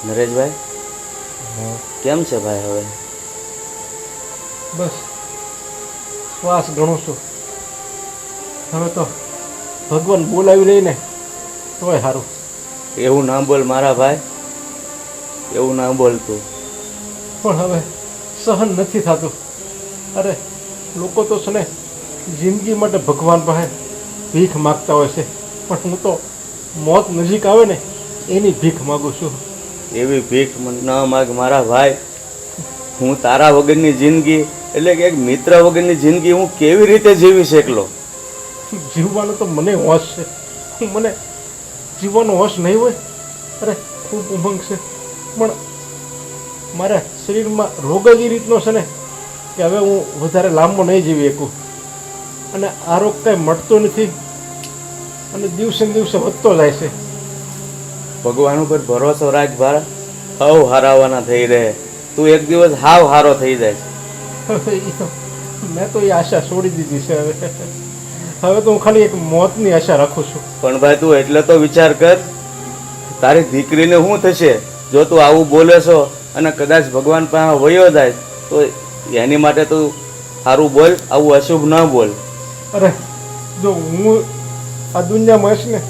નરેશભાઈ કેમ છે ભાઈ? હવે બસ શ્વાસ ગણું છું. હવે તો ભગવાન બોલાવી લઈને તોય સારું. એવું ના બોલ મારા ભાઈ, એવું ના બોલ તું. પણ હવે સહન નથી થતું. અરે લોકો તો છે ને જિંદગી માટે ભગવાન પાસે ભીખ માગતા હોય છે, પણ હું તો મોત નજીક આવે ને એની ભીખ માગું છું. એવી ભીખ ન માગ મારા ભાઈ. હું તારા વગરની જિંદગી એટલે કે એક મિત્ર વગરની જિંદગી હું કેવી રીતે જીવી શકલો? જીવવાનો તો મને હોશ છે, મને જીવવાનો હોશ નહીં હોય. અરે ખૂબ ઉમંગ છે, પણ મારા શરીરમાં રોગ જ એ રીતનો છે ને કે હવે હું વધારે લાંબો નહીં જીવી શકું. અને આ રોગ કાંઈ મટતો નથી અને દિવસે ને દિવસે વધતો જાય છે. ભગવાન ઉપર ભરોસો રાખ ભાઈ, હાવ હારાવાના થઈ રહે. તું એક દિવસ હાવ હારો થઈ જાય. હવે મેં તો એ આશા છોડી દીધી છે. હવે તો હું ખાલી એક મોતની આશા રાખું છું. પણ ભાઈ તું એટલે તો વિચાર કર, તારી દીકરીને શું થશે જો તું આવું બોલે છો અને કદાચ ભગવાન પાસે વયો જાય તો એની માટે તું સારું બોલ, આવું અશુભ ન બોલ. અરે જો હું આ દુનિયામાં હશ ને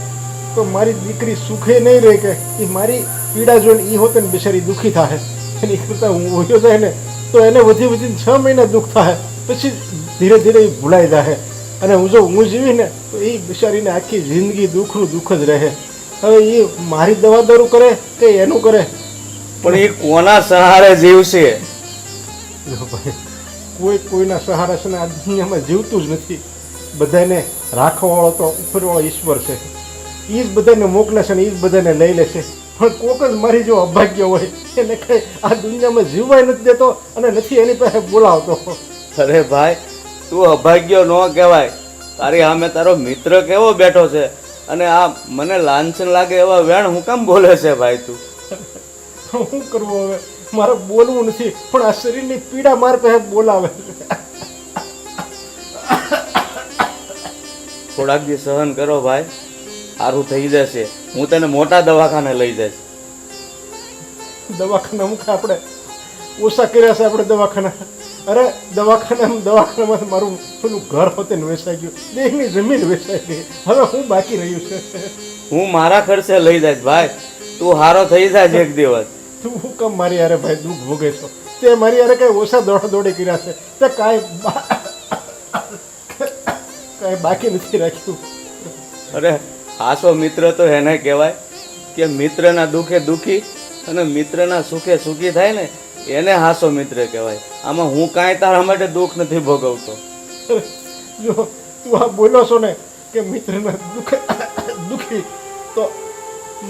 તો મારી દીકરી સુખે નહીં રહે કે એ મારી પીડા જોઈને એ હોતે ને બિચારી દુઃખી થાય. એની કરતાં હું વયો જાય ને તો એને વધીને 6 મહિના દુઃખ થાય, પછી ધીરે ધીરે એ ભૂલાઈ જાય. અને હું જીવી ને તો એ બિચારીને આખી જિંદગી દુઃખનું દુઃખ જ રહે. હવે એ મારી દવા દારૂ કરે કે એનું કરે, પણ એ કોના સહારે જીવશે? જો ભાઈ કોઈ કોઈના સહારા છે ને આ દુનિયામાં જીવતું જ નથી. બધાને રાખવાવાળો તો ઉપરવાળો ઈશ્વર છે. એ જ બધાને મોકલે છે ને એ જ બધાને લઈ લે છે. પણ કોક જ મારી જો અભાગ્ય હોય એને કંઈ આ દુનિયામાં જીવવાય નથી દેતો અને નથી એની પાસે બોલાવતો. અરે ભાઈ તું અભાગ્ય ન કહેવાય. તારી સામે તારો મિત્ર કેવો બેઠો છે અને આ મને લાંછન લાગે એવા વેણ હું કેમ બોલે છે ભાઈ તું? શું કરવું હવે? મારે બોલવું નથી પણ આ શરીરની પીડા મારે પાસે બોલાવે. થોડાક દી સહન કરો ભાઈ, સારું થઈ જશે. હું તને મોટા દવાખાને લઈ જઈશ. દવાખાના મુખે આપણે ઓછા કર્યા છે આપણે દવાખાના. અરે દવાખાનામાં મારું પેલું ઘર હોતે ને વેચાઈ ગયું, દેશની જમીન વેચાઈ ગઈ. હવે હું બાકી રહ્યું છે. હું મારા ખર્ચે લઈ જઈશ ભાઈ. તું હારો થઈ જાય એક દિવસ. તું હું કેમ મારી યારે ભાઈ દુઃખ ભોગે છો? તે મારી યારે કઈ ઓછા દોડી કર્યા છે તે કાંઈ બાકી નથી રાખ્યું. અરે હાસો મિત્ર તો એને કહેવાય કે મિત્રના દુઃખે દુઃખી અને મિત્રના સુખે સુખી થાય ને એને હાસો મિત્ર કહેવાય. આમાં હું કાંઈ તારા માટે દુઃખ નથી ભોગવતો. જો તું આ બોલો છો ને કે મિત્રના દુઃખે દુઃખી, તો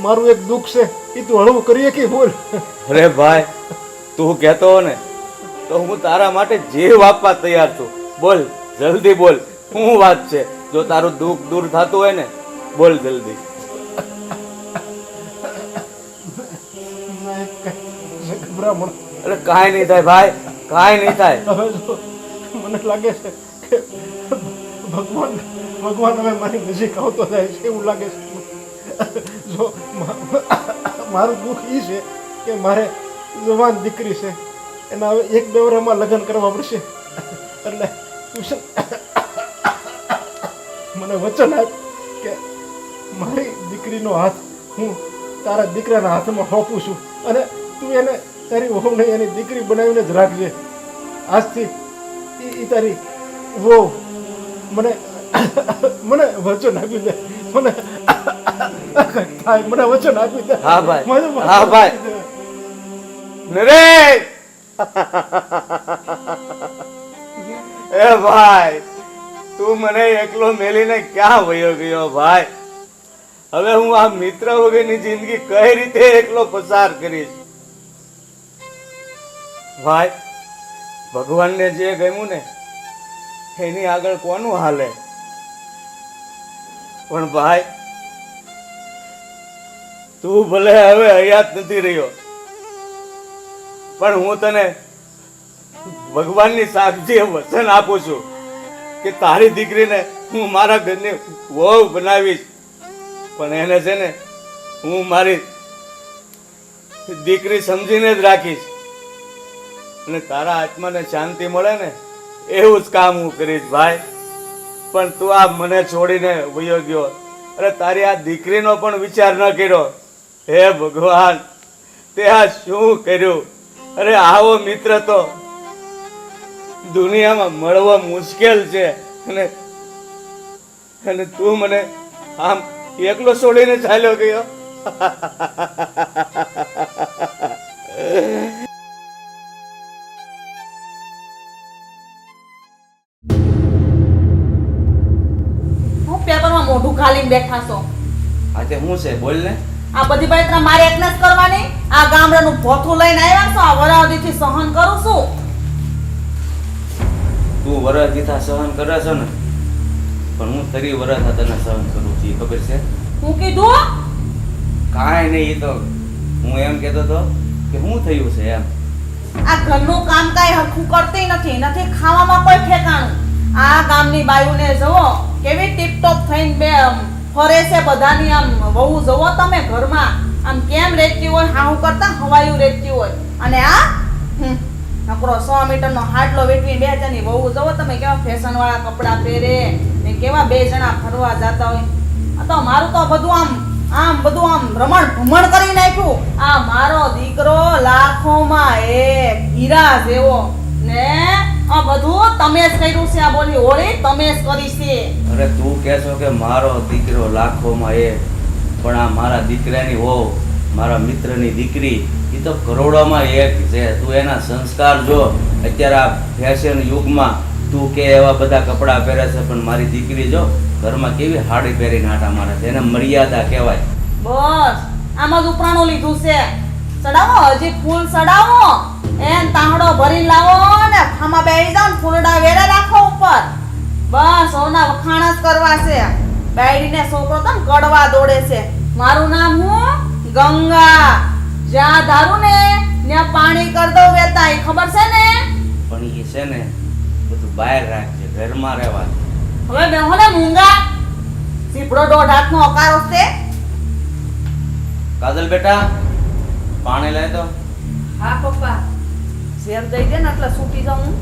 મારું એક દુઃખ છે એ તું હળવું કરીએ કે બોલ. અરે ભાઈ તું કહેતો હો ને તો હું તારા માટે જીવ આપવા તૈયાર છું. બોલ જલ્દી બોલ, શું વાત છે? જો તારું દુઃખ દૂર થતું હોય ને બોલ જલ્દી. અરે કાંઈ નહીં થાય ભાઈ, કાંઈ નહીં થાય. હવે જો મને લાગે છે કે ભગવાન હવે મારી નજીક આવતો જાય છે એવું લાગે છે. જો મારું દુઃખ એ છે કે મારે જવાન દીકરી છે, એના હવે 1-2 વર્ષમાં લગ્ન કરવા પડશે. એટલે તું મને વચન આપ કે મારી દીકરીનો હાથ હું તારા દીકરાના હાથમાં સોંપું છું અને તું એને તારી વહુને એની દીકરી બનાવીને જ રાખજે. આજથી એ તારી વહુ મને વચન આપી દે. મને વચન આપી દે. હા ભાઈ, હા ભાઈ. નરેશ એ ભાઈ તું મને એકલો મેલીને ક્યાં વયો ગયો ભાઈ? હવે હું આ મિત્ર વગરની જિંદગી કઈ રીતે એકલો પસાર કરીશ? ભાઈ ભગવાનને જે ગમ્યું ને એની આગળ કોનું હાલે? પણ ભાઈ તું ભલે હવે હયાત નથી રહ્યો, પણ હું તને ભગવાનની સાક્ષી વચન આપું છું કે તારી દીકરીને હું મારા ઘરની વહુ બનાવીશ. પણ એને છે ને હું મારી દીકરી સમજીને જ રાખીશ અને તારા આત્માને શાંતિ મળે ને એવું જ કામ હું કરીશ ભાઈ. પણ તું આ મને છોડીને વયો ગયો, અરે તારી આ દીકરીનો પણ વિચાર ન કર્યો. હે ભગવાન, તે આ શું કર્યું? અરે આવો મિત્ર તો દુનિયામાં મળવો મુશ્કેલ છે અને તું મને આમ એકલો છોડીને ચાલ્યો ગયો. હું પેપરમાં મોઢું ખાલીને બેઠા છો. આજે શું છે બોલ ને. આ બધી બાઈતરા મારે એકને જ કરવાની? આ ગામડાનું ભોથું લઈને આવ્યા છો? આ વરાવદીથી સહન કરું છું. તું વરસ દીધા સહન કરે છે ને, પણ હું તરી વરસ તને સહન કરું છું, એ ખબર છે? હું કીધું કાંઈ નહીં, એ તો હું એમ કહેતો હતો કે શું થયું છે એમ. આ ઘરનું કામ કાંઈ હરખું કરતી નથી ખાવામાં કોઈ ઠેકાણું. આ ગામની બાયુને જુઓ કેવી ટીપટોપ થઈને બે ફરે છે બધાની. આમ વહુ જુઓ તમે ઘરમાં આમ કેમ રહેતી હોય, હાહુ કરતા હવાયું રહેતી હોય. અને આ નકરો 100 મીટરનો હાડલો વેઠવી બે જણની વહુ જુઓ તમે કેવા ફેશન વાળા કપડાં પહેરે ને કેવા બે જણા ફરવા જતા હોય. આ તો મારું તો બધું બધું રમણ ભમણ કરી નાખ્યું. આ મારો દીકરો લાખોમાં એક હીરા જેવો ને આ બધું તમે જ કર્યું છે. આ બોલી હોળી તમે જ કરી છે. અરે તું કહેશો કે મારો દીકરો લાખોમાં એક, પણ આ મારા દીકરાની વહુ, મારા મિત્રની દીકરી, એ તો કરોડોમાં એક છે. તું એના સંસ્કાર જો. અત્યારે આ ફેશન યુગમાં તું કે એવા બધા કપડાં પહેરે છે, પણ મારી દીકરી જો ઘરમાં કેવી હાડી પહેરીને આટા મારે છે. એને મર્યાદા કહેવાય. બસ આમાં જ ઉપરાણું લીધું છે. ચડાવો, હજી ફૂલ ચડાવો, એન તાંહડો ભરી લાવો ને ખામાં બેહી જાવ ને ફૂલડા વેરા રાખો ઉપર. બસ ઓના વખાણ જ કરવા છે. બાયડીને છોકરો તો કડવા દોડે છે. મારું નામ હું ગંગા. જ્યાં ધારું ને ત્યાં પાણી કર દઉં વેતા, એ ખબર છે ને? પણ એ છે ને બધું બહાર રાખજે, ઘરમાં રહેવા. હવે બેહો ને મૂંગા. સીપડો 1.5 હાથનો અકારો છે. કાજલ બેટા, પાણી લાય તો. હા પપ્પા. ઝેર દઈ દે ને એટલે છૂટી જાઉં હું.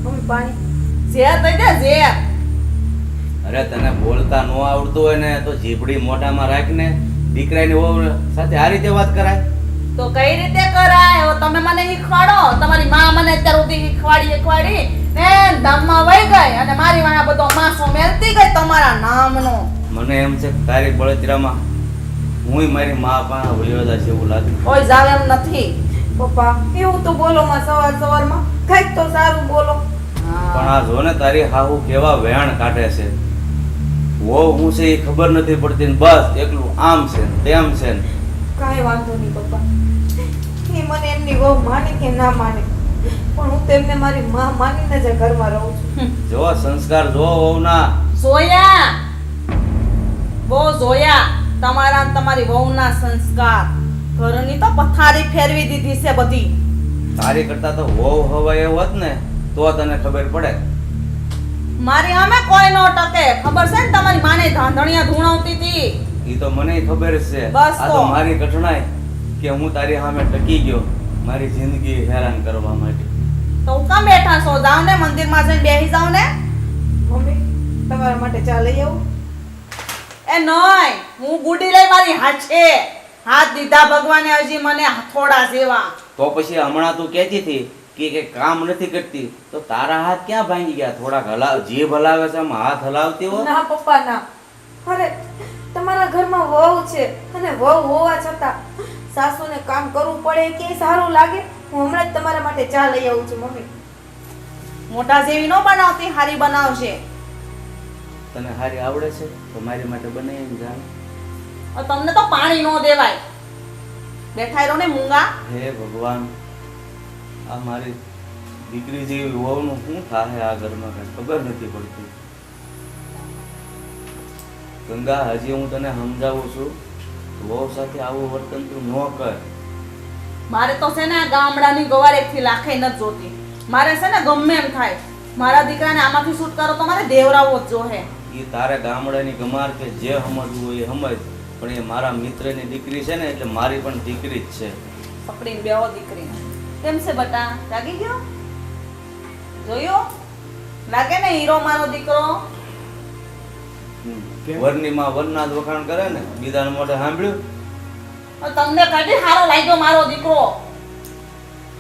મમ્મી પાણી. ઝેર દઈ દે ઝેર. અરે તને બોલતા ન આવડતું હોય ને તો જીભડી મોઢામાં રાખને. દીકરાની વહુ સાથે આ રીતે વાત કરાય? તો કઈ રીતે કરાય? હવે તમે મને શીખવાડો. તમારી માં મને અત્યાર સુધી શીખવાડી ને ધામમાં વહી ગઈ અને મારી વાળા બધો માસો મેલતી ગઈ તમારા નામનો. મને એમ છે કે તારી બળતરામાં હુંય મારી મા પાસે વયો જાય એવું લાગે. કોઈ જાવ એમ નથી. પપ્પા એવું તો બોલો માં સવારમાં કઈક તો સારું બોલો. પણ આ જો ને તારી હાહુ કેવા વેણ કાઢે છે. વો હું છે એ ખબર નથી પડતી ને બસ એકલું આમ છે ને તેમ છે ને. કાંઈ વાંધો નહીં પપ્પા. એ મને એમની વહુ માને કે ના માને, પણ હું તેમને મારી માં માનીને જ આ ઘરમાં રહું છું. જો સંસ્કાર જો વહુના. જોયા બહુ જોયા તમારા ને તમારી વહુના સંસ્કાર. ઘરની તો પથારી ફેરવી દીધી છે બધી. તારી કરતા તો વહુ હવા એવું હોત ને તો તને ખબર પડે. મારી અમે કોઈ નો ટકે. ખબર છે ને તમારી માને ધાંધણિયા ધૂણાવતી હતી. ઈ તો મને ખબર જ છે. બસ આ તો. તો મારી કઠણાઈ કે હું તારી સામે ટકી ગયો મારી જિંદગી હેરાન કરવા માટે. તો હું કામ બેઠા છો? જાવ ને મંદિરમાં જઈને બેસી જાવ ને. મમ્મી તમારા માટે ચા લઈ આવું? એ નહીં, હું ગુડી લઈ મારી હાથે. હાથ દીધા ભગવાને હજી મને થોડા જેવા. તો પછી હમણાં તું કહેતી હતી કે કામ નથી કરતી, તો તારા હાથ ક્યાં ભાંગી ગયા? થોડાક જીભ હલાવે છે આમ હાથ હલાવતી હો. ના પપ્પા ના. અરે તમારા ઘરમાં વહુ છે અને વહુ હોવા છતાં સાસુને કામ કરવું પડે કે સારું લાગે? હું હમણાં જ તમારા માટે ચા લઈ આવું છું મમ્મી. મોટા જેવી નો બનાવતી, હારી બનાવશે. તને હારી આવડે છે તો મારી માટે બનાવીને જા. તમને તો પાણી નો દેવાય. બેઠા રહો ને મૂંગા. હે ભગવાન, આ મારી દીકરી જેવી વહુનું શું થાય આ ઘરમાં કઈ ખબર નથી પડતી. ગંગા, હજી હું તને સમજાવું છું, વહુ સાથે આવું વર્તન તું ન કર. મારે તો છે ને આ ગામડાની ગવાર એકથી લાખે નથી જોતી. મારે છે ને ગમે એમ થાય મારા દીકરાને આમાંથી શૂટ કરો તો મારે દેવરાવો જ જોહે. એ તારે ગામડાની ગમાર કે જે સમજવું હોય એ સમજ, પણ એ મારા મિત્રની દીકરી છે ને એટલે મારી પણ દીકરી જ છે. પકડીને બેહો દીકરીને. કેમ છે બટા, જાગી ગયો? જોયો? લાગે ને હીરો મારો દીકરો. કેમ? વરની માં વરના જ વખાણ કરે ને, બીજાને મોઢે સાંભળ્યું? હવે તમને કદી સારો લાગ્યો મારો દીકરો?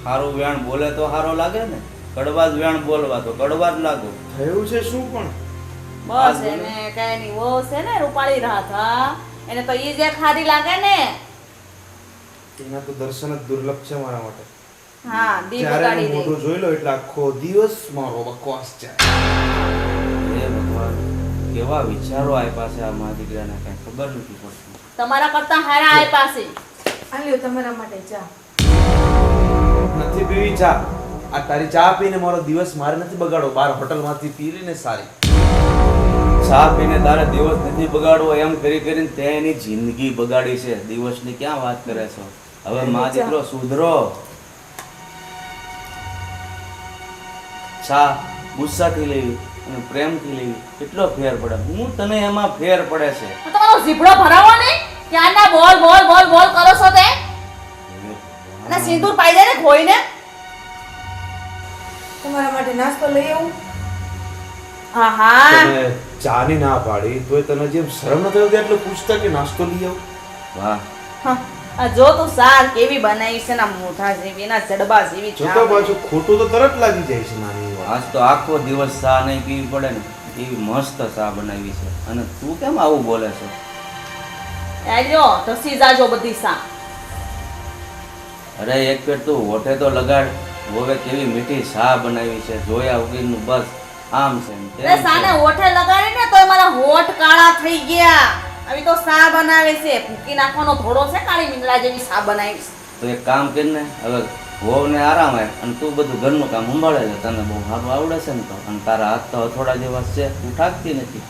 સારું વ્યાણ બોલે તો સારો લાગે ને, કડવા જ વ્યાણ બોલવા તો કડવા જ લાગો. થયું છે શું પણ? બસ એને કઈ ની વો છે ને રૂપાળી રાત, હા એને તો ઈ જે ખારી લાગે ને. એના તો દર્શન જ દુર્લભ છે મારા માટે. હા દી જ્યારે બગાડી એનું દે. મોઢું જોઈ લો એટલે આખો દિવસ મારો બકવાસ જાય. હે ભગવાન, કેવા વિચારો આપ્યા છે આ મારા દીકરાને કઈ ખબર નથી પડતી. તમારા કરતા હારા આય પાસે. આ લ્યો તમારા માટે ચા. નથી પીવી ચા. આ તારી ચા પીને મારો દિવસ મારે નથી બગાડો. બાર હોટલમાંથી પી લઈને સારી. ચા પીને તારે દિવસ નથી બગાડવો એમ કરી કરીને તે એની જિંદગી બગાડી છે. દિવસની ક્યાં વાત કરે છો? હવે મા દીકરો સુધરો. ચા ગુસ્સાથી લેવી અને પ્રેમથી લેવી કેટલો ફેર પડે. હું તને એમાં ફેર પડે છે. તો તમારો જીભડો ભરાવો ને, ક્યારના બોલ બોલ બોલ બોલ કરો છો તે. અને સિંદૂર પાઈ જાય ને ખોઈને. તમારા માટે નાસ્તો લઈ આવું? હા હા તને ચાની ના પાડી તોય તને જેમ શરમ ન થતી એટલે પૂછતા કે નાસ્તો લઈ આવ. વાહ, હા, આ જો તું સાર કેવી બનાવી છે ના મોઢા જેવી ના જડબા જેવી ચા જોતા બાજુ ખોટું તો તરત લાગી જાય છે નાની વાત. આજ તો આખો દિવસ ચા નહીં પીવી પડે ને એવી મસ્ત ચા બનાવી છે. અને તું કેમ આવું બોલે છે? આજો ઢસી જાજો બધી સા. અરે એક પેટ તું હોઠે તો લગાડ. હવે કેવી મીઠી ચા બનાવી છે, જોયા વગરનું બસ આમ છે ને તેમ અરે સાને છે. હોઠે લગાડી ને તોય મારા હોઠ કાળા થઈ ગયા. આવી તો સા બનાવે છે, ભૂકી નાખવાનો થોડો છે કાળી મીંદડા જેવી સા બનાવી છે. તો એક કામ કરીને હવે વહુને આરામ આપ અને તું બધું ઘરનું કામ સંભાળે છે. તને બહુ સારું આવડે છે ને તો. અને તારા હાથ તો હથોડા જેવા છે, તું ઠાકતી નથી.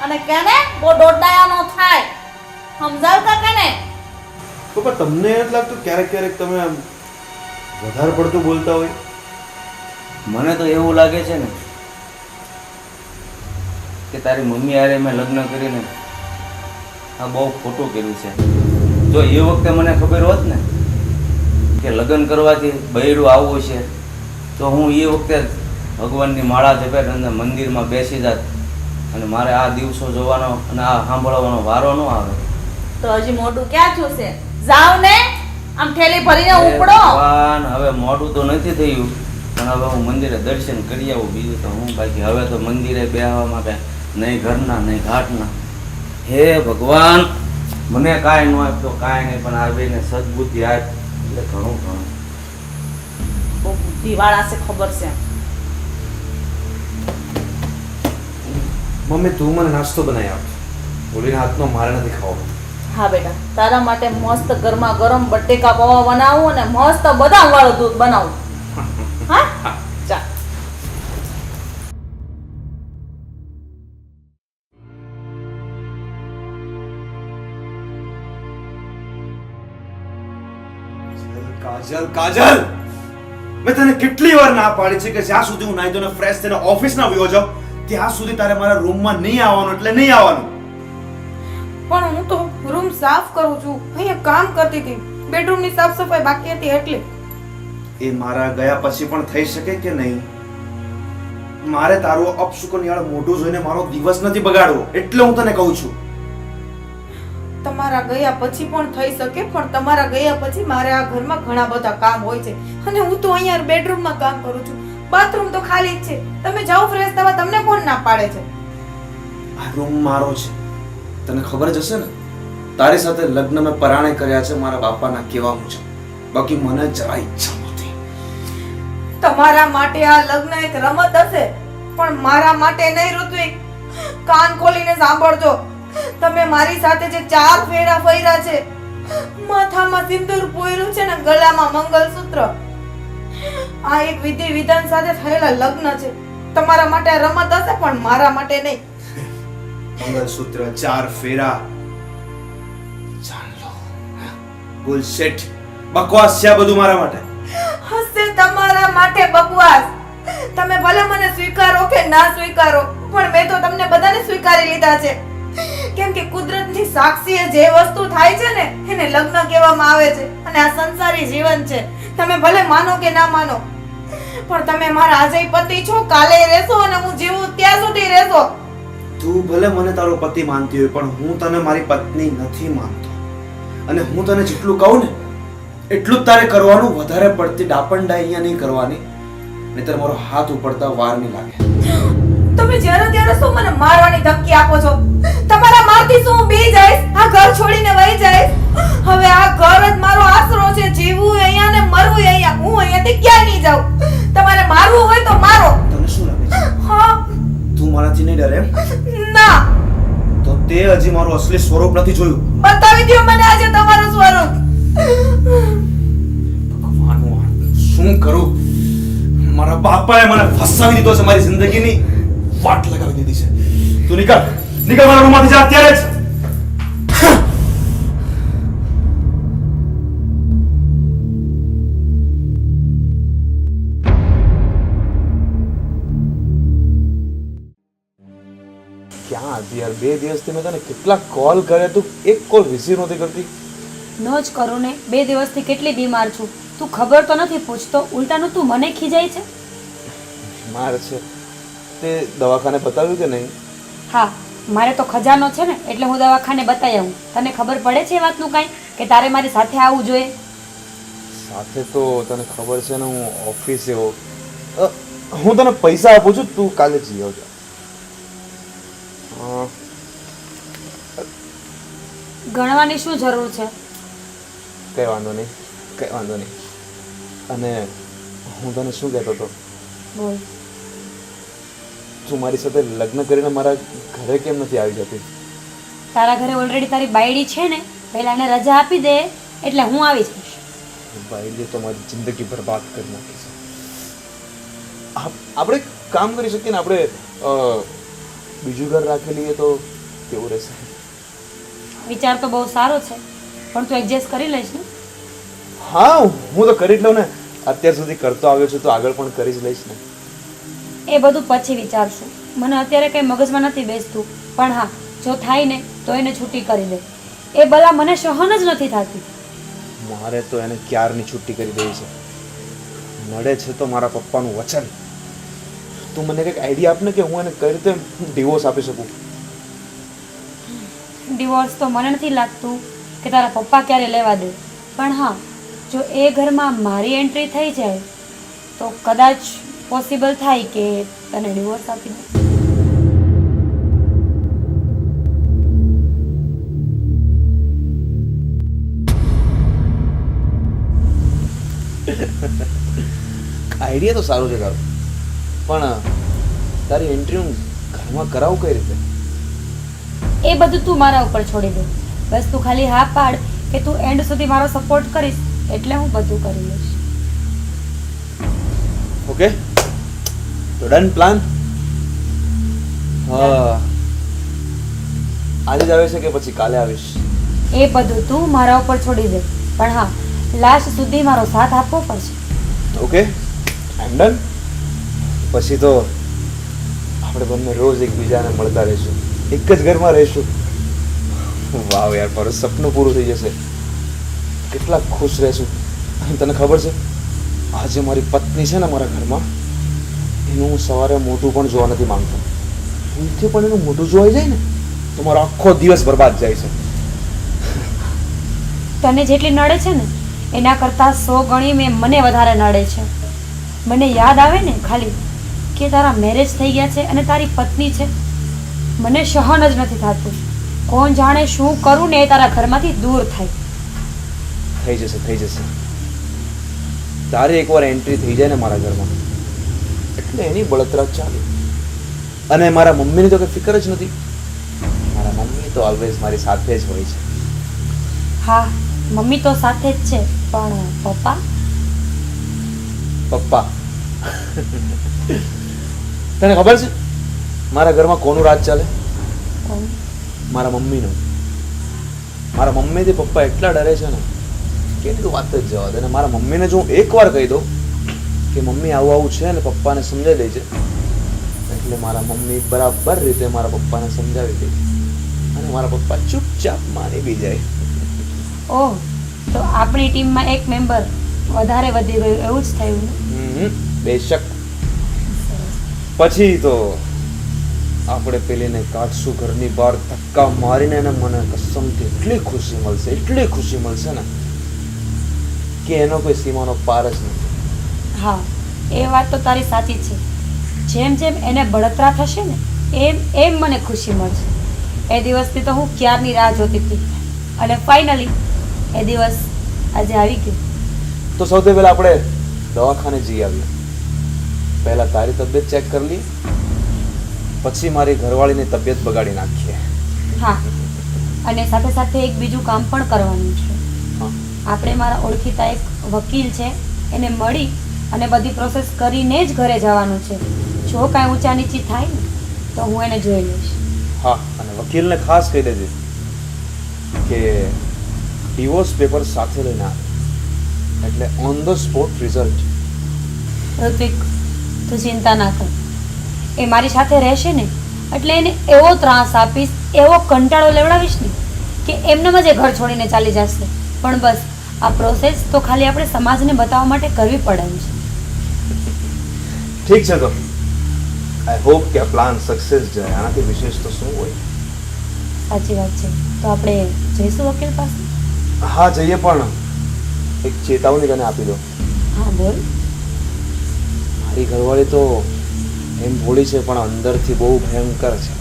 અને કેને બહુ દોડાયા નો થાય, સમજાવતા કેને? પપ્પા તમને એમ લાગતું ક્યારેક ક્યારેક તમે આમ વધારે પડતું બોલતા હોય? મને તો એવું લાગે છે ને કે તારી મમ્મી હારે મેં લગ્ન કરીને આ બહુ ખોટું કર્યું છે. જો એ વખતે મને ખબર હોત ને કે લગ્ન કરવાથી બૈરું આવવું છે તો હું એ વખતે જ ભગવાનની માળા જપે અને મંદિરમાં બેસી જાત અને મારે આ દિવસો જોવાનો અને આ સાંભળવાનો વારો ન આવે. તો હજી મોઢું ક્યાં થયું છે? જાવ ને આમ થેલી ભરીને હે ઉપડો. ભગવાન, હવે મોડું તો નથી થયું પણ હવે હું મંદિરે દર્શન કરી આવું. બીજું તો હું બાકી હવે તો મંદિરે બેસવામાં કઈ નહીં ઘરના નહીં ઘાટના. હે ભગવાન, મને કાંઈ ન આપતો કાંઈ નહીં પણ આ બેને સદબુદ્ધિ આપ એટલે ઘણું ઘણું. બહુ બુદ્ધિવાળા છે, ખબર છે. મમ્મી તું મને નાસ્તો બનાવી આપ. બોલીને હાથનો મારે નથી ખાવો. હા બેટા, તારા માટે મસ્ત ગરમા ગરમ બટેકા પૌવા બનાવું અને મસ્ત બદામ વાળું દૂધ બનાવું. હા ચા. કાજલ કાજલ, મેં તને કેટલી વાર ના પાડી છે કે જ્યાં સુધી હું નાઈ ધોઈને ફ્રેશ થઈને ઓફિસ ના વયો જાઉં ત્યાં સુધી તારે મારા રૂમમાં નહીં આવવાનું એટલે નહીં આવવાનું. પણ હું તો રૂમ સાફ કરું છું, અહીંયા કામ કરતી હતી, બેડરૂમની સાફ સફાઈ બાકી હતી એટલે. એ મારા ગયા પછી પણ થઈ શકે કે નહીં? મારે તારું અપશુકનિયાળ મોઢું જોઈને મારો દિવસ નથી બગાડવો એટલે હું તને કહું છું. તમારા ગયા પછી પણ થઈ શકે, પણ તમારા ગયા પછી મારે આ ઘરમાં ઘણા બધા કામ હોય છે અને હું તો અહીંયા બેડરૂમમાં કામ કરું છું. બાથરૂમ તો ખાલી જ છે, તમે જાઓ ફ્રેશ થવા, તમને કોણ ના પાડે છે? આ રૂમ મારો છે, તને ખબર જ હશે ને. તારી સાથે લગ્ન મેં પરાણે કર્યા છે મારા બાપાના કહેવા મુજબ, બાકી મને જરા ઈચ્છા નહોતી. તમારા માટે આ લગ્ન એક રમત હશે, પણ મારા માટે નહીં ઋત્વિક. કાન ખોલીને સાંભળજો, તમે મારી સાથે જે 4 ફેરા ફર્યા છે, માથામાં સિંદૂર પોયરું છે ને ગળામાં મંગલસૂત્ર, આ એક વિધિ વિધાન સાથે થયેલા લગ્ન છે. તમારા માટે આ રમત હશે પણ મારા માટે નહીં. મંગલસૂત્ર 4 ફેરા, જાન લો બુલશિટ, બકવાસ છે આ બધું મારા માટે. હશે તમારા માટે બકવાસ. તમે ભલે મને સ્વીકારો કે ના સ્વીકારો, પણ મેં તો તમને બધાને સ્વીકારી લીધા છે, કેમ કે કુદરતની સાક્ષીએ જે વસ્તુ થાય છે ને એને લગ્ન કહેવામાં આવે છે અને આ સંસારી જીવન છે. તમે ભલે માનો કે ના માનો, પણ તમે મારા આજય પતિ છો, કાલે રહેશો અને હું જીવું ત્યાં સુધી રહેશો. તું ભલે મને તારો પતિ માનતી હોય, પણ હું તને મારી પત્ની નથી માનતો. અને હું તને જેટલું કહું ને એટલું જ તારે કરવાનું. વધારે પડતી ડાપણડાઈ અહીંયા નહીં કરવાની, નહીંતર મારો હાથ ઉપડતા વાર નહીં લાગે. તમે જ્યારે ત્યારે શું મને મારવાની ધમકી આપો છો? તમારા મારથી શું હું બી જઈશ? આ ઘર છોડીને વહી જઈશ? હવે આ ઘર જ મારો આશરો છે. જીવવું અહીંયા ને મરવું અહીંયા. હું અહીંયાથી ક્યાંય નહીં જાઉં. તમારે મારવું હોય તો મારો. તને શું લાગે છે? હા. તું મારાથી નહીં ડરે એમ? ના. તો તે હજી મારું અસલી સ્વરૂપ નથી જોયું. બતાવી દો મને આજે તમારું સ્વરૂપ. ભગવાન, હું શું કરું? મારા બાપાએ મને ફસાવી દીધો છે, મારી જિંદગીની વાટ લગાવી દીધી છે. તું નીકળ, નીકળ મારા રૂમમાંથી જા અત્યારે જ. ક્યાં હતી યાર? 2 દિવસથી મેં તને કેટલા કોલ કર્યા, તું એક કોલ રિસીવ નહોતી કરતી. ન જ કરું ને. 2 દિવસથી કેટલી બીમાર છું. તું ખબર તો નથી પૂછતો, ઉલટાનું તું મને ખીજાય છે. માર છે તે દવાખાને બતાવ્યું કે નહીં? હા, મારે તો ખજાનો છે ને, એટલે હું દવાખાને બતાવી આવું. તને ખબર પડે છે એ વાતનું કાંઈ કે તારે મારી સાથે આવવું જોઈએ? સાથે તો તને ખબર છે ને હું ઓફિસે હો. હું તને પૈસા આપું છું, તું કાલે જઈ આવજો. ગણવાની શું જરૂર છે? કઈ વાંધો નહીં, કઈ વાંધો નહીં. અને હું તને શું કહેતો હતો, બોલ. તું મારી સાથે લગ્ન કરીને મારા ઘરે કેમ નથી આવી જતી? તારા ઘરે ઓલરેડી તારી બાયડી છે ને, પહેલા એને રજા આપી દે એટલે હું આવી જઈશ. ભાઈ તો મારી જિંદગી બરબાદ કરી નાખી છે. આપણે કામ કરી શકીએ ને, આપણે બીજું ઘર રાખી લઈએ તો કેવું રહેશે? વિચાર તો બહુ સારો છે, પણ તું એડજસ્ટ કરી લઈશ ને? હા, હું તો કરી જ લઉં ને. અત્યાર સુધી કરતો આવ્યો છું તો આગળ પણ કરી જ લઈશ ને. એ બધું પછી વિચારશું. મને અત્યારે કંઈ મગજમાં નથી બેસતું, પણ હા, જો થાય ને તો એને છૂટી કરી દે. એ ભલા મને સહન જ નથી થતી. મારે તો એને ક્યારની છુટ્ટી કરી દેવી છે. નડે છે તો મારા પપ્પાનું વચન. તું મને કંઈક આઈડિયા આપ ને કે હું એને કઈ રીતે ડિવોર્સ આપી શકું. ડિવોર્સ તો મને નથી લાગતું કે તારા પપ્પા ક્યારે લેવા દે, પણ હા, જો એ ઘરમાં મારી એન્ટ્રી થઈ જાય તો કદાચ પોસિબલ થાય કે તને ડિવોર્સ આપી દે. આઈડિયા તો સારું છે તારું, પણ તારી એન્ટ્રી હું ઘરમાં કરાવું કઈ રીતે? એ બધું તું મારા ઉપર છોડી દે. બસ તું ખાલી હા પાડ કે તું એન્ડ સુધી મારો સપોર્ટ કરીશ, એટલે હું બધું કરી લઈશ. ઓકે, તો ડન પ્લાન. હા, આજે જ આવે છે કે પછી કાલે આવીશ? એ બધું તું મારા ઉપર છોડી દે, પણ હા, લાસ્ટ સુધી મારો સાથ આપવો પડશે. Okay, I am done. પછી તો આપણે બંને રોજ એકબીજાને મળતા રહીશું, એક જ ઘરમાં રહીશું. વાવ યાર, મારું સપનું પૂરું થઈ જશે. કેટલા ખુશ રહેશું. અને તને ખબર છે, આજે મારી પત્ની છે ને મારા ઘરમાં, એનું હું સવારે મોઢું પણ જોવા નથી માંગતો. ભૂલથી પણ એનું મોઢું જોવાઈ જાય ને તો મારો આખો દિવસ બરબાદ જાય છે. તને જેટલી નડે છે ને એના કરતાં 100 ગણી મને વધારે નડે છે. મને યાદ આવે ને ખાલી કે તારા મેરેજ થઈ ગયા છે અને તારી પત્ની છે, મને સહન જ નથી થતું. કોણ જાણે શું કરું ને એ તારા ઘરમાંથી દૂર થાય. થઈ જશે, થઈ જશે. તારી એકવાર એન્ટ્રી થઈ જાય ને મારા ઘરમાં એટલે એની બળતરા ચાલુ. અને મારા મમ્મીની તો કંઈ ફિકર જ નથી. મારા મમ્મી તો ઓલવેઝ મારી સાથે જ હોય છે. હા, મમ્મી તો સાથે જ છે, પણ પપ્પા? પપ્પા તને ખબર છે મારા ઘરમાં કોનું રાજ ચાલે? કોણ? મારા મમ્મીનું. મારા મમ્મીથી પપ્પા એટલા ડરે છે ને કે એની તો વાત જ જવા દે. અને મારા મમ્મીને જો હું એકવાર કહી દઉં કે મમ્મી આવું આવું છે ને પપ્પાને સમજાવી દે છે, એટલે મારા મમ્મી બરાબર રીતે મારા પપ્પાને સમજાવી દે. અને મારા પપ્પા ચૂપચાપ માની બી જાય. ઓહ, તો આપણી ટીમમાં એક મેમ્બર વધારે વધી ગયું એવું જ થયું ને? બેશક. પછી તો આપણે પેલીને કાઢશું ઘરની બહાર ધક્કા મારીને, ને મને કસમથી એટલી ખુશી મળશે ને કે એનો કોઈ સીમાનો પાર જ નથી. હા, એ વાત તો તારી સાચી છે. જેમ જેમ એને બળતરા થશે ને એમ એમ મને ખુશી મળશે. એ દિવસથી તો હું ક્યારની રાહ જોતી હતી અને ફાઇનલી એ દિવસ આજે આવી ગયો. તો સૌથી પહેલા આપણે દવાખાને જઈ આવીએ. પહેલા તારી તબિયત ચેક કરી લઈએ, પછી મારી ઘરવાળીની તબિયત બગાડી નાખીએ. હા, અને સાથે સાથે એક બીજું કામ પણ કરવાનું છે. હા. આપણે મારા ઓળખીતા એક વકીલ છે એને મળી અને બધી પ્રોસેસ કરીને જ ઘરે જવાનું છે. જો કાંઈ ઊંચા નીચી થાય ને તો હું એને જોઈ લઈશ. હા, અને વકીલને ખાસ કહી દેજે કે ડિવોર્સ પેપર સાથે લઈને આવે, એટલે on the spot result. Hrithik, તું ચિંતા ના કર. એ મારી સાથે રહેશે ને એટલે એને એવો ત્રાસ આપીશ, એવો કંટાળો લેવડાવીશ ને કે એમનેમ જ એ ઘર છોડીને ચાલી જશે. પણ બસ આ પ્રોસેસ તો ખાલી આપણે સમાજને બતાવવા માટે કરવી પડે એમ છે. ઠીક છે, તો આઈ હોપ કે આ પ્લાન સક્સેસ જાય. આનાથી વિશેષ તો શું હોય? સાચી વાત છે. તો આપણે જઈશું વકીલ પાસે? હા, જઈએ, પણ એક ચેતવણી તને આપી દો. હા, બોલ. મારી ઘરવાળી તો એમ ભોળી છે પણ અંદરથી બહુ ભયંકર છે.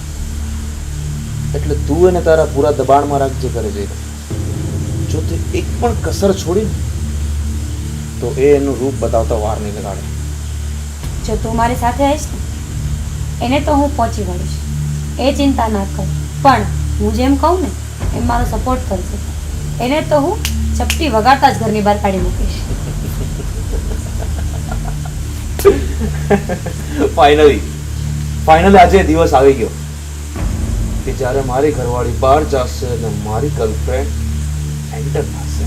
એટલે તું એને તારા પૂરા દબાણમાં રાખજે કરે જઈ. જો તે એક પણ કસર છોડી તો એ એનું રૂપ બતાવતા વાર નહીં લગાડે. જો તું મારી સાથે આવીશ ને એને તો હું પહોંચી વળીશ, એ ચિંતા ના કર. પણ હું જેમ કહું ને એમ મારો સપોર્ટ કરશે. એને તો હું ચપટી વગાડતા જ ઘરની બહાર કાઢી મૂકીશ. ફાઇનલી આજે દિવસ આવી ગયો કે જ્યારે મારી ઘરવાળી બહાર જશે અને મારી ગર્લફ્રેન્ડ એન્ટર થશે.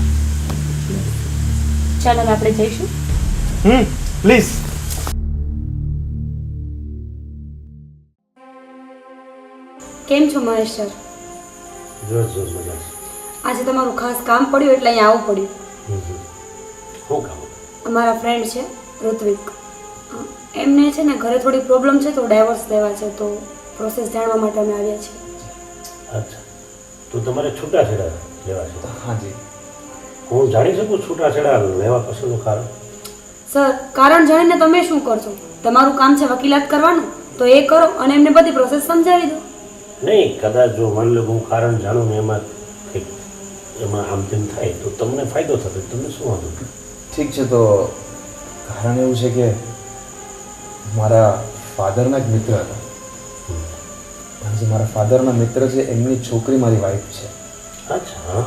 ચાલો હવે આપણે જઈશું. પ્લીઝ. કેમ છો મહેશ સર? મજા. આજે તમારું ખાસ કામ પડ્યું એટલે અહીંયા આવવું પડ્યું. શું કામ? અમારા ફ્રેન્ડ છે ઋત્વિક, એમને છે ને ઘરે થોડી પ્રોબ્લેમ છે તો ડાયવોર્સ લેવા છે, તો પ્રોસેસ જાણવા માટે અમે આવ્યા છીએ. અચ્છા, તો તમારે છૂટાછેડા લેવા છે? હાજી. હું જાણી શકું છૂટાછેડા લેવા પાછળનું કારણ? સર, કારણ જાણીને તમે શું કરશો? તમારું કામ છે વકીલાત કરવાનું, તો એ કરો અને એમને બધી પ્રોસેસ સમજાવી દો. નહીં, કદાચ જો માની લો હું કારણ જાણું ને એમાં આમ તેમ થાય તો તમને ફાયદો થશે, તમને શું વાંધો? ઠીક છે, તો કારણ એવું છે કે મારા ફાધરના એક મિત્ર હતા. અને જે મારા ફાધરના મિત્ર છે એમની છોકરી મારી વાઈફ છે. અચ્છા.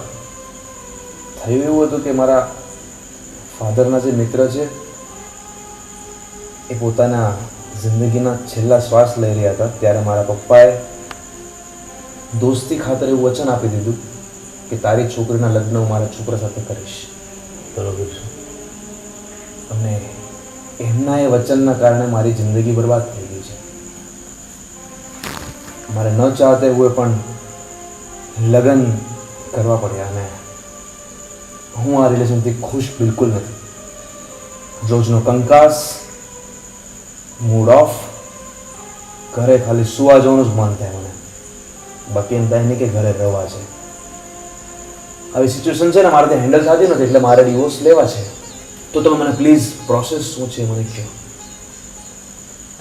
થયું એવું હતું કે મારા ફાધરના જે મિત્ર છે એ પોતાના જિંદગીના છેલ્લા શ્વાસ લઈ રહ્યા હતા ત્યારે મારા પપ્પાએ દોસ્તી ખાતર એવું વચન આપી દીધું કે તારી છોકરીના લગ્ન હું મારા છોકરા સાથે કરીશ. બરોબર છે. અને એમના એ વચનના કારણે મારી જિંદગી બરબાદ થઈ ગઈ છે. મારે ન ચાહતે હુએ પણ લગ્ન કરવા પડ્યા અને હું આ રિલેશનથી ખુશ બિલકુલ નથી. રોજનો કંકાસ, મૂડ ઓફ, ઘરે ખાલી સુવા જવાનું જ મન થાય મને. બાકી એમ થાય નહીં કે ઘરે રહેવા છે. આવી સિચ્યુએશન છે ને મારાથી હેન્ડલ થતી નથી એટલે મારે ડિવોર્સ લેવા છે. તો તમે મને પ્લીઝ પ્રોસેસ શું છે મને કહો.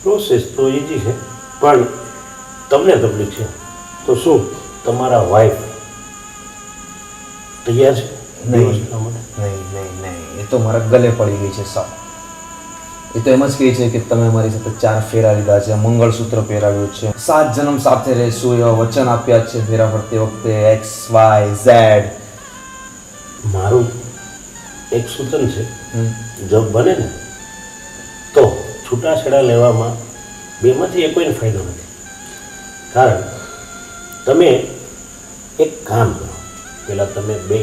પ્રોસેસ તો ઇઝી છે પણ તમને તકલીફ છે તો શું તમારા વાઈફ તૈયાર છે? નહીં એ તો મારા ગલે પડી ગઈ છે સાવ. એ તો એમ જ કહે છે કે તમે અમારી સાથે 4 ફેરા લીધા છે, મંગળસૂત્ર પહેરાવ્યું છે, 7 જન્મ સાથે રહેશું એવા વચન આપ્યા છે ફેરા ફરતી વખતે, XYZ. મારું એક સૂચન છે, જો બને ને તો છૂટાછેડા લેવામાં બેમાંથી એક કોઈને ફાયદો નથી. કારણ તમે એક કામ કરો, પહેલાં તમે બે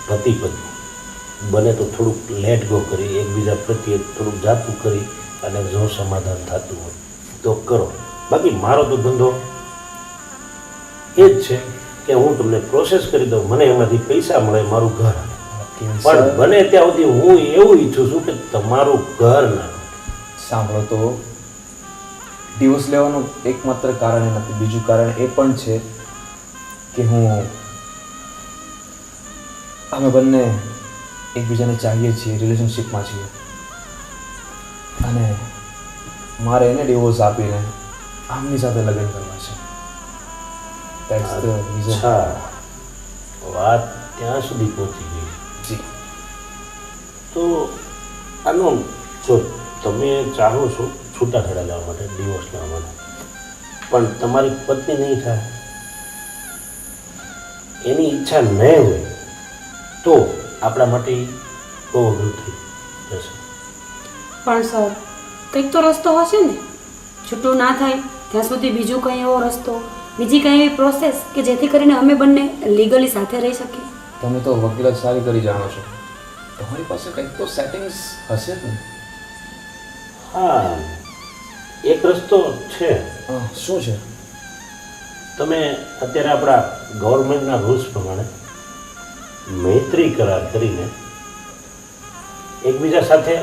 પતિ પત્ની બને તો થોડુંક લેટ ગો કરી એકબીજા પ્રત્યે થોડુંક જાતું કરી અને જો સમાધાન થતું હોય તો કરો. બાકી મારો તો ધંધો એ જ છે કે હું તમને પ્રોસેસ કરી દઉં, મને એમાંથી પૈસા મળે, મારું ઘર હાલે. પણ બને ત્યાં સુધી હું એવું ઈચ્છું છું કે તમારું ઘર ના. સાંભળો તો, ડિવોર્સ લેવાનું એકમાત્ર કારણ એ નથી, બીજું કારણ એ પણ છે કે અમે બંને એકબીજાને ચાહીએ છીએ, રિલેશનશિપમાં છીએ, અને મારે એને ડિવોર્સ આપીને આમની સાથે લગ્ન કરવા છે. That's the reason. અચ્છા, વાત ત્યાં સુધી પહોંચી ગઈ. જી. તો આનો જો તમે ચાહો છો છૂટાછેડા લેવા માટે, ડિવોર્સ લેવા માટે, પણ તમારી પત્ની નહીં થાય, એની ઈચ્છા ન હોય, તો આપણા માટે ઈ બહુ અઘરું થઈ જશે. પણ સર કંઈક તો રસ્તો હશે ને, છૂટું ના થાય ત્યાં સુધી બીજું કંઈ એવો રસ્તો, બીજી કંઈ એવી પ્રોસેસ કે જેથી કરીને અમે બંને લીગલી સાથે રહી શકીએ. તમે તો વકીલાત સારી કરી જાણો છો, તમારી પાસે કંઈક તો સેટિંગ્સ હશે જ ને? હા, એક રસ્તો છે. શું છે? તમે અત્યારે આપણા ગવર્મેન્ટના રૂલ્સ પ્રમાણે મૈત્રી કરાર કરીને એકબીજા સાથે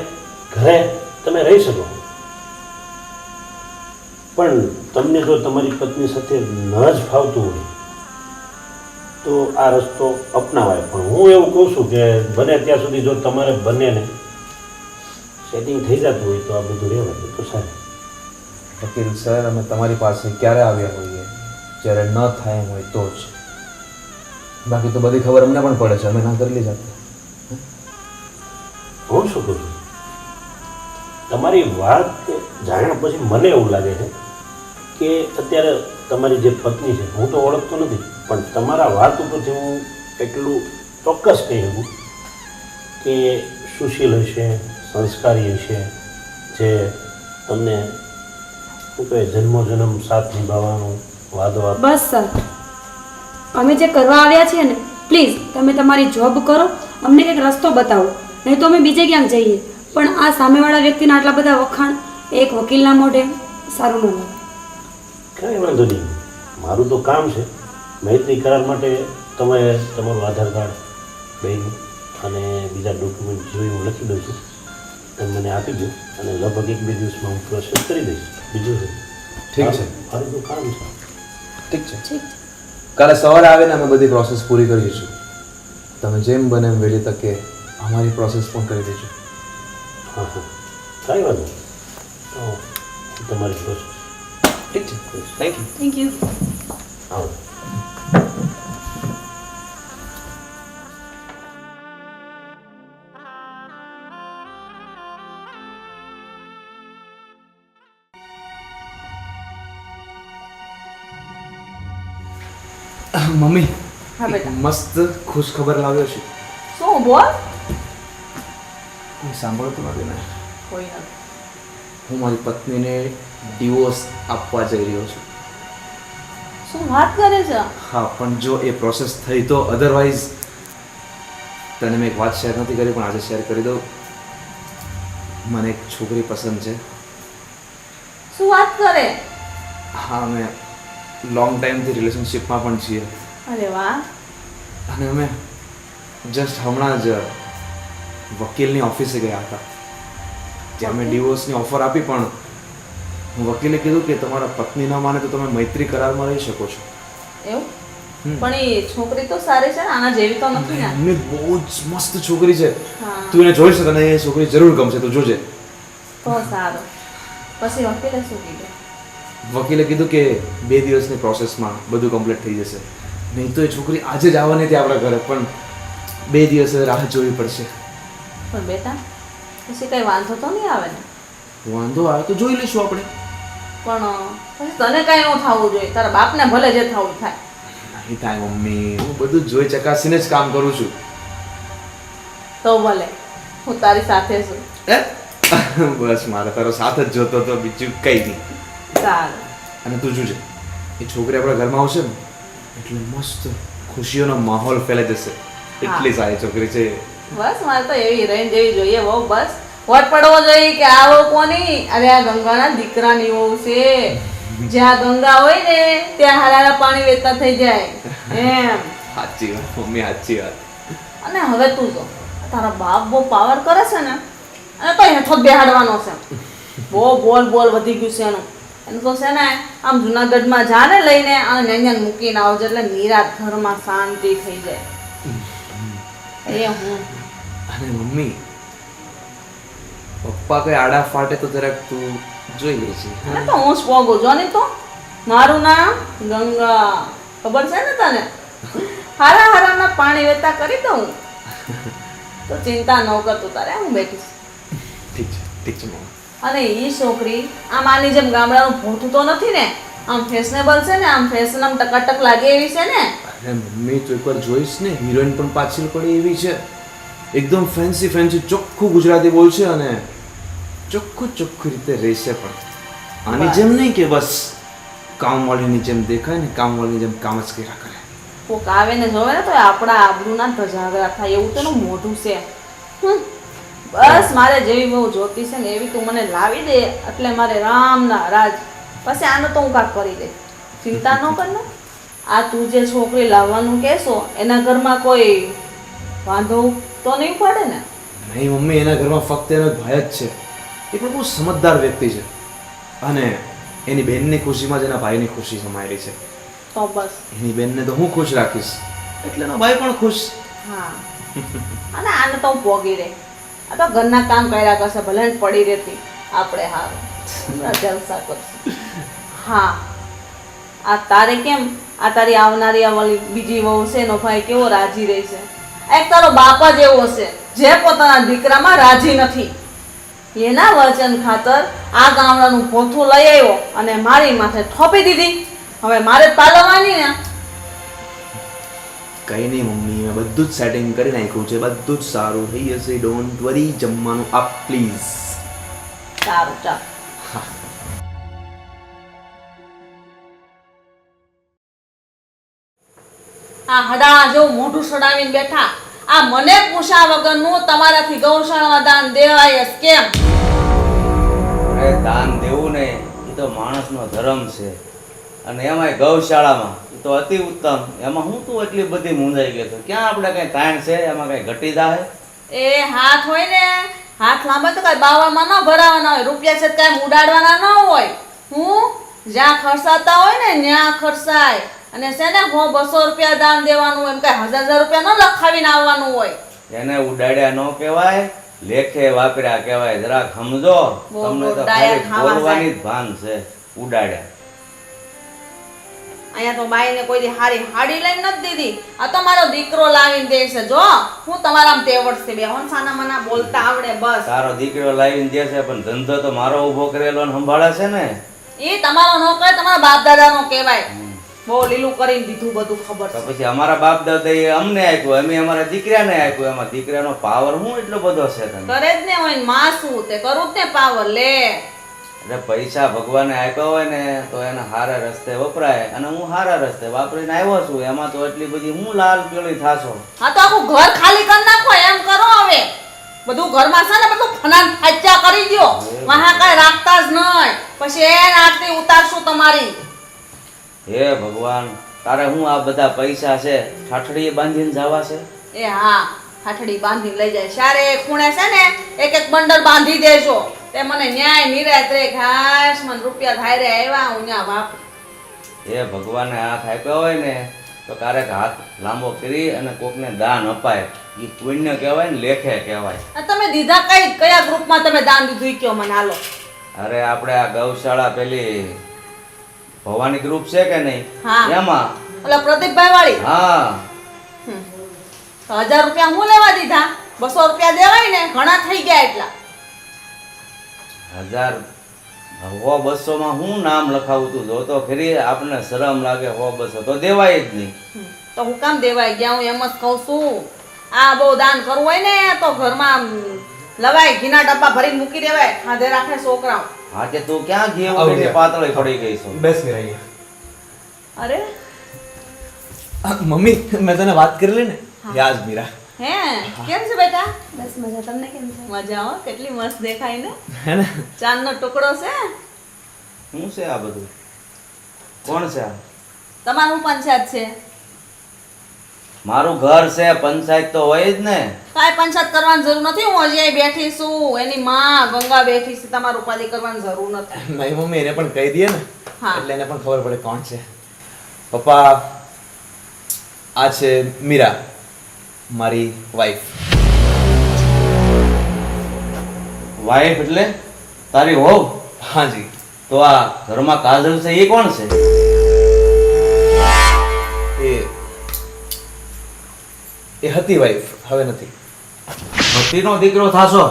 ઘરે તમે રહી શકો, પણ તમને જો તમારી પત્ની સાથે ન જ ફાવતું હોય તો આ રસ્તો અપનાવાય. પણ હું એવું કહું છું કે બને ત્યાં સુધી જો તમારે બંનેને સેટિંગ થઈ જતું હોય તો આ બધું રહેવાય તો સારું. વકીલ સર, અમે તમારી પાસે ક્યારે આવ્યા હોઈએ? જ્યારે ન થાય એમ હોય તો જ. બાકી તો બધી ખબર અમને પણ પડે છે, અમે ના કરી લીધા. હું શું કહું છું, તમારી વાત જાણ્યા પછી મને એવું લાગે છે કે અત્યારે તમારી જે પત્ની છે, હું તો ઓળખતો નથી, પણ તમારા વાત ઉપરથી હું એટલું ચોક્કસ કહી શકું કે સુશીલ હશે, સંસ્કારી હશે, જે તમને શું કહે જન્મોજન્મ સાથ નિભાવવાનું વાદો આપ. બસ સર, અમે જે કરવા આવ્યા છીએ ને, પ્લીઝ તમે તમારી જોબ કરો, અમને કંઈક રસ્તો બતાવો, નહીં તો અમે બીજે ક્યાંક જઈએ. પણ આ સામેવાળા વ્યક્તિના આટલા બધા વખાણ એક વકીલના મોઢે સારું ન લાગે. કાંઈ વાંધો નહીં, મારું તો કામ છે. મૈત્રી કરાર માટે તમે તમારું આધાર કાર્ડ, બેંક અને બીજા ડોક્યુમેન્ટ જોઈ હું લખી દઉં છું, તમે મને આપી દો અને લગભગ 1-2 દિવસમાં હું પ્રોસેસ કરી દઈશ. બીજું છે ઠીક છે. મારું તો કામ છે. ઠીક છે. કાલે સવારે આવીને અમે બધી પ્રોસેસ પૂરી કરી દઈશું. તમે જેમ બને એમ વહેલી તકે અમારી પ્રોસેસ પણ કરી દેજો. હા હા, કાંઈ વાંધો નહીં. તો તમારી પ્રોસેસ ઠીક છે. Thank you. Thank you. આવો. મમ્મી, હા બેટા. મસ્ત ખુશ ખબર લાવ્યો છું. શું બોલ? કોઈ સાંભળતું નથી ને? કોઈ નથી. હું મારી પત્નીને ડિવોર્સ આપવા જઈ રહ્યો છું. શું વાત કરે છે? હા, પણ જો એ પ્રોસેસ થઈ તો, અધરવાઇઝ તને મેં એક વાત શેર નથી કરી પણ આજે શેર કરી દઉં. મને એક છોકરી પસંદ છે. શું વાત કરે? હા, અમે લોંગ ટાઈમથી રિલેશનશિપમાં પણ છીએ અરે વાહ. અને અમે જસ્ટ હમણાં જ વકીલની ઓફિસે ગયા હતા, ત્યાં મેં ડિવોર્સની ઓફર આપી, પણ વકીલે કીધું કે તમારા પત્ની ન માને તો તમે મૈત્રી કરારમાં રહી શકો છો. એવું? પણ એ છોકરી તો સારી છે ને, આના જેવી તો નથી ને? એમને બહુ જ મસ્ત છોકરી છે. હા. તું એને જોઈશ તને એ છોકરી જરૂર ગમશે, તું જોજે. તો સારું. પછી વકીલે શું કીધું? વકીલે કીધું કે 2 દિવસની પ્રોસેસમાં બધું કમ્પ્લીટ થઈ જશે. નહીં તો એ છોકરી આજે જ આવવાની હતી આપણા ઘરે, પણ 2 દિવસ રાહ જોવી પડશે. પણ બેટા પછી કઈ વાંધો તો નહીં આવે ને? વાંધો આવે તો જોઈ લઈશું આપણે. પણ પછી તને કઈ ન થવું જોઈએ, તારા બાપને ભલે જે થવું થાય. નહીં થાય મમ્મી, હું બધું જોઈ ચકાસીને જ કામ કરું છું. તો ભલે, હું તારી સાથે છું. બસ મારે તારો સાથ જ જોતો તો, બીજું કઈ નહીં. સારું. અને તું જોજે, એ છોકરી આપણા ઘરમાં આવશે ને એટલે મસ્ત ખુશીઓનો માહોલ ફેલાઈ જશે. એટલી સારી છોકરી છે. બસ મારે તો એવી હિરોઈન જેવી જોઈએ બહુ. બસ વટ પડવો જોઈએ કે આ વહુ કોની? અરે આ ગંગાના દીકરાની વહુ છે. જ્યાં ગંગા હોય ને ત્યાં હારા પાણી વહેતા થઈ જાય એમ. સાચી વાત મમ્મી, સાચી વાત. અને હવે તું જો તારા બાપ બહુ પાવર કરે છે ને, અને તો હેઠો જ બેહાડવાનો છે. બહુ બોલ વધી ગયું છે એનું. એનું તો છે ને આમ જુનાગઢમાં જા ને લઈને અને અહીંયા મૂકીને આવજો એટલે નિરાત ઘરમાં શાંતિ થઈ જાય. એ હું અને મમ્મી, પપ્પા કઈ આડા ફાટે તો જરાક તું જોઈ લેજે. અને તો હું જ પોગું જો ને તો મારું નામ ગંગા, ખબર છે ને તને? હારાના પાણી વેતા કરી દઉં તો ચિંતા ન કરતું, તારે હું બેઠીશ. ઠીક છે મમ્મી. અને ઈ છોકરી આમ આની જેમ ગામડાનું ભૂતું તો નથી ને, આમ ફેશનેબલ છે ને, આમ ફેશન આમ ટકાટક લાગે એવી છે ને. અરે મમ્મી, તું એકવાર જોઈશ ને, હિરોઈન પણ પાછળ પડી એવી છે. એકદમ ફેન્સી ચોખ્ખું ગુજરાતી બોલશે અને ચોખ્ખું રીતે રહેશે પણ. આની જેમ નહીં કે બસ કામવાળીની જેમ દેખાય ને, કામવાળીની જેમ કામ જ કર્યા કરે. કોક આવે ને જોવે ને તો આપણા આબરૂના ધજાગરા થાય એવું તેનું મોઢું છે. બસ મારે જેવી બહુ જોતી છે ને એવી તું મને લાવી દે એટલે મારે રામના રાજ. પછી આનો તો હું કાક કરી દે, ચિંતા ન કર ને. આ તું જે છોકરી લાવવાનું કહેશો એના ઘરમાં કોઈ વાંધો તો નહીં પડે ને? નહીં મમ્મી, એના ઘરમાં ફક્ત એનો એક ભાઈ જ છે. એ પણ બહુ સમજદાર વ્યક્તિ છે અને એની બેનની ખુશીમાં જ એના ભાઈની ખુશી સમાયેલી છે. તો બસ એની બેનને તો હું ખુશ રાખીશ એટલે એનો ભાઈ પણ ખુશ. હા. અને આને તો હું પોગી રે. આ તો ઘરના કામ કર્યા કરશે, ભલે ને પડી રહેતી આપણે હારું જલસા કરશું. હા, આ તારે કેમ આ તારી આવનારી આ વાલી બીજી વહુ છે એનો ભાઈ કેવો રાજી રહે છે. એક તારો બાપ જ એવો છે જે પોતાના દીકરામાં રાજી નથી. એના વચન ખાતર આ ગામડાનું પોથું લઈ આવ્યો અને મારી માથે થોપી દીધી. હવે મારે પાલવવાની ને. કઈ નહીં મમ્મી, મેં બધું જ સેટિંગ કરી નાખ્યું છે, બધું જ સારું થઈ જશે. ડોન્ટ વરી, જમવાનું આપ પ્લીઝ. સારું ચાલ. આ હડા જો મોઢું સડાવીને બેઠા, આ મને પૂછ્યા વગરનું તમારાથી ગૌશાળામાં દાન દેવાય જ કેમ? અરે દાન દેવું ને એ તો માણસનો ધર્મ છે, અને એમાંય ગૌશાળામાં એ તો અતિ ઉત્તમ. એમાં હું તું એટલી બધી મૂંઝાઈ ગયો છું? ક્યાં આપણે કઈ તાણ છે એમાં? કઈ ઘટી જાય? એ હાથ હોય ને, હાથ લાંબા તો કઈ બાવામાં ન ભરાવાના હોય, રૂપિયા છે કઈ ઉડાડવાના ન હોય. હું જ્યાં ખર્ચાતા હોય ને ત્યાં ખર્ચાય. અને છે ને 200 રૂપિયા દાન દેવાનું, એમ કઈ 1000 રૂપિયા ન લખાવીને આવવાનું હોય. એને ઉડાડ્યા ન કહેવાય, લેખે વાપર્યા કહેવાય. જરાક સમજો. બહુ તમને તો ડાયા ખાલી ખાવા બોલવાની જ ભાન છે. ઉડાડ્યા. અહીંયા તો બાઈને કોઈ દી હારી હાડી લઈને નથી દીધી. આ તો મારો દીકરો લાવીને દે છે. જો હું તમારામ તેવડ છે, બે હોનસાના મના બોલતા આવડે બસ. તારો દીકરો લાવીને દે છે, પણ ધંધો તો મારો ઊભો કરેલો ને સંભાળે છે ને. એ તમારો નો કહેવાય, તમારા બાપ દાદાનો કહેવાય. બહુ લીલું કરીને દીધું બધું ખબર તો છે. પછી અમારા બાપ દાદાએ અમને આપ્યું, અમે અમારા દીકરાને આપ્યું. એમાં દીકરાનો પાવર હું એટલો બધો છે તને? કરે જ ને હોય ને માસું તે કરું જ ને પાવર લે. એટલે પૈસા ભગવાને આપ્યા હોય ને તો એને સારા રસ્તે વપરાય, અને હું સારા રસ્તે વાપરીને આવ્યો છું. એમાં તો એટલી બધી હું લાલ પીળી થાશો. હા તો આખું ઘર ખાલી કરી નાખો એમ કરો. હવે બધું ઘરમાં છે ને બધું ફનાન ફાચ્યા કરી દો. વાહા કઈ રાખતા જ નહીં. પછી એને આરતી ઉતારશું તમારી. હે ભગવાન, તારે હું આ બધા પૈસા છે ઠાઠડીએ બાંધીને જવા છે? એ હા, હાથડી બાંધી લઈ જાય. સારે ખૂણે છે ને એક એક બંડલ બાંધી દેજો. તે મને ન્યાય નિરાત રે ઘાસ મને રૂપિયા થાય રે આવ્યા હું ન્યા વાપર. હે ભગવાને હાથ આપ્યો હોય ને તો ક્યારેક હાથ લાંબો કરી અને કોકને દાન અપાય. એ પુણ્ય કહેવાય ને, લેખે કહેવાય. તમે દીધા કયા ગ્રુપમાં તમે દાન દીધું ઈ કયો મને હાલો. અરે આપણે આ ગૌશાળા પેલી ભવાની ગ્રુપ છે કે નહીં, હા. એમાં. ઓલા પ્રદીપભાઈ વાળી. હા. 1000 રૂપિયા હું લેવા દીધા? 200 રૂપિયા દેવાય ને, ઘણા થઈ ગયા એટલા. 1000 100-200 માં હું નામ લખાવું? તું જો તો ખરી, આપણને શરમ લાગે. 100-200 તો દેવાય જ નહીં. તો હું કામ દેવાય ગયા? હું એમ જ કહું છું. આ બહુ દાન કરવું હોય ને તો ઘરમાં લવાય, ઘીના ડબ્બા ભરીને મૂકી દેવાય, ખાધે રાખે છોકરાઓ. હા કે તું ક્યાં ઘી ઉડીને પાતળી પડી ગઈ છો? બેસ મેરા અહીંયા. અરે મમ્મી, મેં તને વાત કરી લી ને, યાદ મીરા. હે કેમ છે બેટા? બસ મજા. તમને કેમ છે? મજા હો, કેટલી મસ્ત દેખાય ને. હે ને? ચાંદનો ટુકડો છે. શું છે આ બધું? કોણ છે આ? તમારું પંચાયત છે મારું ઘર છે, પંચાયત તો હોય જ ને. કાંઈ પંચાયત કરવાની જરૂર નથી. હું હજી અહીં બેઠી છું, એની માં ગંગા બેઠી છે. તમારે ઉપાધિ કરવાની જરૂર નથી. નહીં મમ્મી, એને પણ કહી દઈએ ને હા. એટલે એને પણ ખબર પડે કોણ છે. પપ્પા, આ છે મીરા, મારી વાઈફ. વાઈફ એટલે તારી હોવ? હાજી. તો આ ઘરમાં કાજલ છે એ કોણ છે? એ હતી વાઈફ, હવે નથી. ભતીનો દીકરો થાશો?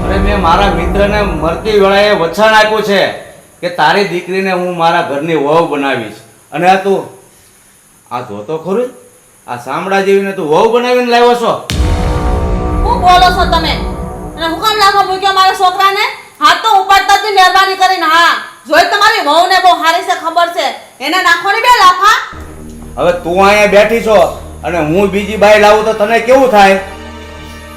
અરે મેં મારા મિત્રને મરતી વેળાએ વચન આપ્યું છે કે તારી દીકરીને હું મારા ઘરની વહુ બનાવીશ. અને આ તું આ જોતો ખરું, આ સાંભળા જેવીને તું વહુ બનાવીને લાવ્યો છો? શું બોલો છો તમે? અને હું કામ લાખો મૂક્યો મારા છોકરાને? હાથ તો ઉપાડતા જ નહીં, મહેરબાની કરીને. હા, જોઈ તમારી વહુને બહુ સારી છે, ખબર છે. એને નાખોની બે લાફા. હવે તું અહીંયા બેઠી છો અને હું બીજી બાઈ લાવું તો તને કેવું થાય?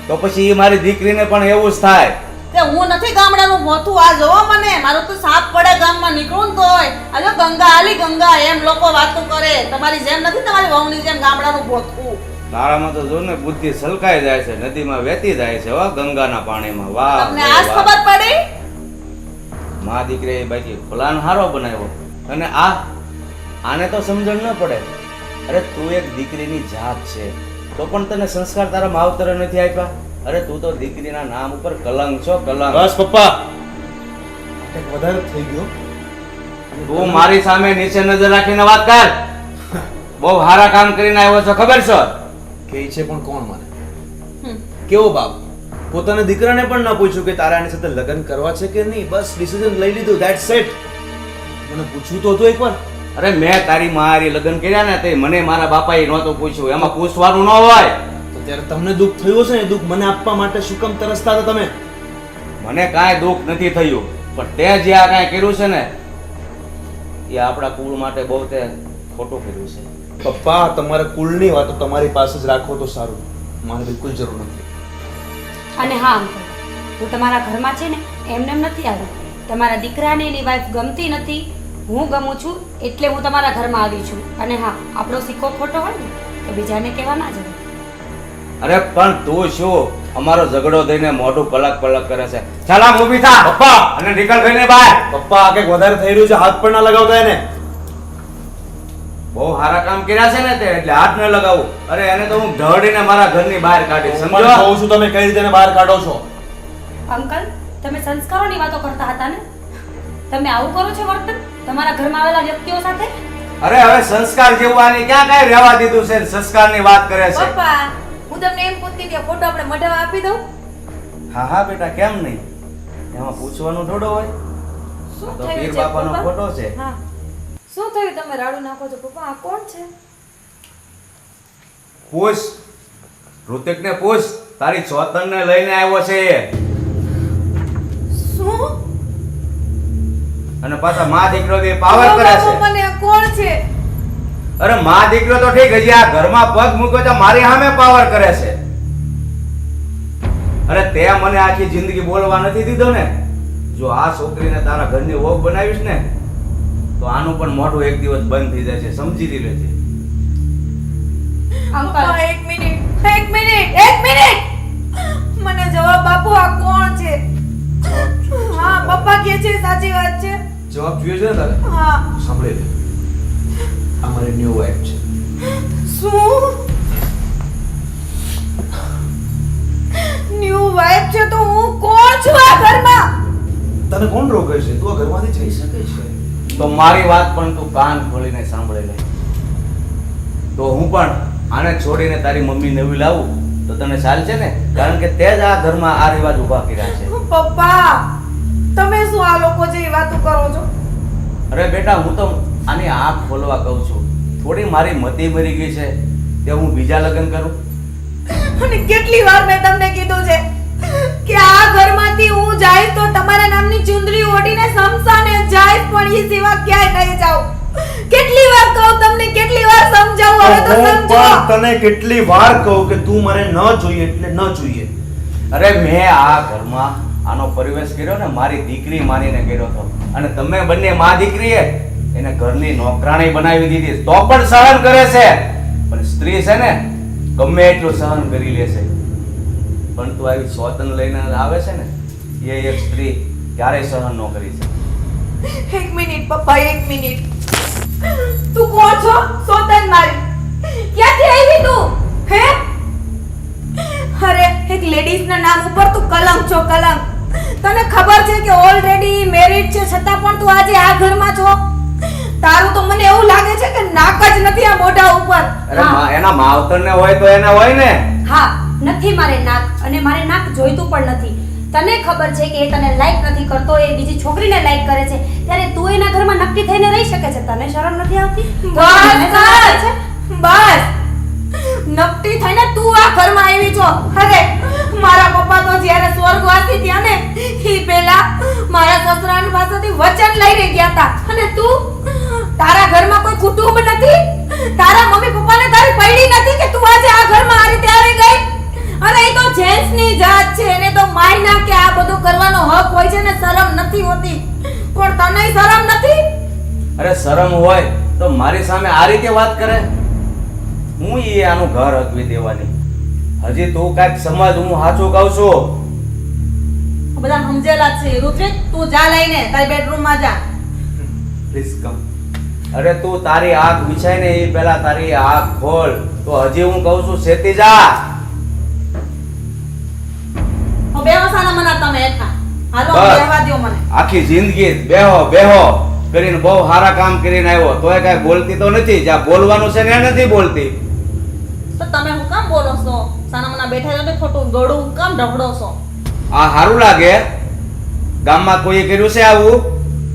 તો પછી એ મારી દીકરીને પણ એવું જ થાય. તે હું નથી ગામડાનું ભોથું. આ જોવો મને, મારું તો સાપ પડે ગામમાં નીકળું ને તોય. આ જો ગંગા આલી ગંગા એમ લોકો વાતો કરે. તમારી જેમ નથી, તમારી વહુની જેમ ગામડાનું ભોથું. તારામાં તો જો ને બુદ્ધિ સલકાઈ જાય છે, નદીમાં વહેતી જાય છે હો, ગંગાના પાણીમાં. વાહ તમને ભાઈ આજ વાહ. ખબર પડી? મા દીકરી બાકી પ્લાન હારો બનાવ્યો. અને આને તો સમજણ ન પડે. અરે તું એક દીકરીની જાત છે તો પણ તને સંસ્કાર તારા માવતરે નથી આપ્યા? અરે તું તો દીકરીના નામ ઉપર કલંક છો, કલંક. બસ પપ્પા, કંઈક વધારે થઈ ગયો. તું મારી સામે નીચે નજર રાખીને વાત કર. બહુ સારા કામ કરીને આવ્યો છો, ખબર છે? કે છે પણ કોણ માને? હમ. કેવો બાપ પોતાના દીકરાને પણ ન પૂછ્યું કે તારે આની સાથે લગ્ન કરવા છે કે નહીં, બસ ડિસિઝન લઈ લીધું, ધેટ્સ ઇટ. મને પૂછવું તો હતું એકવાર. અરે મેં તારી મારી લગ્ન કર્યા ને તે મને મારા બાપાએ નહોતું પૂછ્યું. એમાં પૂછવાનું ન હોય. તો ત્યારે તમને દુઃખ થયું હશે ને, દુઃખ મને આપવા માટે શું કામ તરસતા હતા તમે? મને કાંઈ દુઃખ નથી થયું, પણ તે જે આ કાંઈ કર્યું છે ને એ આપણા કુળ માટે બહુ તે ખોટું કર્યું છે. પપ્પા, તમારે કુળની વાતો તમારી પાસે જ રાખો તો સારું, મને બિલકુલ જરૂર નથી. અને હા અંકલ, હું તમારા ઘરમાં છે ને એમને એમ નથી આવી. તમારા દીકરાને એની વાઈફ ગમતી નથી, હું ગમું છું એટલે હું તમારા ઘરમાં આવી છું. અને હા, આપણો સિક્કો ખોટો હોય ને તો બીજાને કહેવા ના જવાય. અરે પણ તું શું અમારો ઝઘડો થઈને મોઢું પલક પલક કરે છે? ચાલ આમ ઊભી થા પપ્પા અને નીકળ ગઈને બહાર. પપ્પા, આ કંઈક વધારે થઈ રહ્યું છે, હાથ પણ ના લગાવતા એને. બહુ સારા કામ કર્યા છે ને તે એટલે હાથ ન લગાવું. અરે એને તો હું ઢળીને મારા ઘરની બહાર કાઢી, પણ સમજો? જોઉં છું તમે કઈ રીતે એને બહાર કાઢો છો. અંકલ, તમે સંસ્કારોની વાતો કરતા હતા ને, તમે આવું કરો છો વર્તન તમારા ઘરમાં આવેલા વ્યક્તિઓ સાથે? અરે હવે સંસ્કાર જેવું આની ક્યાં કાંઈ રહેવા દીધું છે? સંસ્કારની વાત કરે છે. પપ્પા, હું તમને એમ પૂછતી હતી, ફોટો આપણે મઢામાં આપી દઉં? હા હા બેટા, કેમ નહીં? એમાં પૂછવાનું થોડો હોય. શું આ તો થયું પીર છે, બાપાનો પપ્પા? ફોટો છે. હા, શું થયું? તમે રાડું નાખો છો પપ્પા? આ કોણ છે? પૂછ, ઋતિકને પૂછ, તારી ચોતનને લઈને આવ્યો છે એ. શું? અને પાછા મા દીકરો બે પાવર કરે છે. મને આ કોણ છે? અરે મા દીકરો તો ઠીક, હજી આ ઘરમાં પગ મૂક્યો તો મારી સામે પાવર કરે છે. અરે તે મને આખી જિંદગી બોલવા નથી દીધો ને. જો આ છોકરીને તારા ઘરની વહુ બનાવીશ ને તો આનું પણ મોઢું એક દિવસ બંધ થઈ જશે, સમજી લેજે. અંકલ, પપ્પા, એક મિનિટ. મને જવાબ આપો, આ કોણ છે? હા, પપ્પા કહે છે સાચી વાત છે. જવાબ જોઈએ છે ને તારે? હા. સાંભળી લે, આ મારી ન્યૂ વાઈફ છે. શું? ન્યૂ વાઇફ છે તો હું કોણ છું આ ઘરમાં? તને કોણ રોકે છે? તું આ ઘરમાંથી જઈ શકે છે. તો મારી વાત પણ તું કાન ખોલીને સાંભળી લે. તો હું પણ આને છોડીને તારી મમ્મી નવી લાવું તો તને ચાલશે ને? કારણ કે તે જ આ ઘરમાં આ રિવાજ ઊભા કર્યા છે. પપ્પા, તમે શું આ લોકો જેવી વાતો કરો છો? અરે બેટા, હું તો આની આંખ ખોલવા કહું છું. થોડી મારી મતી મરી ગઈ છે તે હું બીજા લગ્ન કરું? અને કેટલી વાર મેં તમને કીધું છે કે આ ઘરમાંથી હું જઈશ તો તમારા નામની ચુંદડી ઓઢીને શમશાને જઈશ, પણ એ સિવા ક્યાંય નહીં જાઉં. કેટલી વાર કહું તમને, કેટલી વાર સમજાવું, હવે તો હું સમજો. પણ તને કેટલી વાર કહું કે તું મને ન જોઈએ એટલે ન જોઈએ. અરે મેં આ ઘરમાં આનો પરિવેશ કર્યો ને મારી દીકરી માનીને કર્યો હતો, અને તમે બંને મા દીકરીએ એને ઘરની નોકરાણી બનાવી દીધી તો પણ સહન કરે છે. પણ સ્ત્રી છે ને ગમે એટલું સહન કરી લે છે, પણ તું આવી સ્વતન લઈને આવે છે ને એ એક સ્ત્રી ક્યારેય સહન ન કરી છે. એક મિનિટ પપ્પા, એક મિનિટ. તું કોણ છો? સોતન મારી ક્યાંથી આવી તું? હે? અરે એક લેડીઝ ના નામ ઉપર તું કલંક છો, કલંક. તને ખબર છે કે ઓલરેડી મેરિડ છે, છતાં પણ તું આજે આ ઘરમાં છો. તારું તો મને એવું લાગે છે કે નાક જ નથી આ મોઢા ઉપર. અરે એના માવતરને હોય તો એને હોય ને. હા, નથી મારે નાક, અને મારે નાક જોઈતું પણ નથી. તને ખબર છે કે એ તને લાઈક નથી કરતો, એ બીજી છોકરીને લાઈક કરે છે, ત્યારે તું એના ઘરમાં નક્કી થઈને રહી શકે છે. તને શરમ નથી આવતી? બસ નકટી થઈને તું આ ઘરમાં આવી છો. અરે મારા પપ્પા તો જ્યારે સ્વર્ગવાસી થયા ને એ પહેલા મારા સસરાની પાસેથી વચન લઈને ગયા હતા, અને તું તારા ઘરમાં કોઈ કુટુંબ નથી, તારા મમ્મી પપ્પાને તારી પૈડી નથી કે તું આજે આ ઘરમાં આ રીતે આવી ગઈ. અને એ તો જેન્ટ્સની જાત છે, એને તો માયના કે આ બધું કરવાનો હક હોય છે ને શરમ નથી હોતી, પણ તને શરમ નથી? અરે શરમ હોય તો મારી સામે આ રીતે વાત કરે? હું એ આનું ઘર હકવી દેવાની? હજી તું કાંઈક સમજ, હું સાચું કહું છું. બધા સમજેલા જ છે. ઋત્વિક, તું જા લઈને તારી બેડરૂમમાં જા. Please come. અરે તું તારી આંખ વિછાય ને એ પહેલા તારી આંખ ખોલ. તો હજી હું કહું છું સેતી જા. બેહો સાના મના તમે હેઠા. હાલો બસ. બેહવા દ્યો મને. આખી જિંદગી બેહો બેહો કરીને બહુ સારા કામ કરીને આવ્યો તોય કાંઈ બોલતી તો નથી. જ્યાં બોલવાનું છે ને એ નથી બોલતી. તો તમે હું કામ બોલો છો? સાના મના બેઠા છો ને ખોટું ગળું હું કામ ઢગડો છો? આ સારું લાગે? ગામમાં કોઈએ કર્યું છે આવું?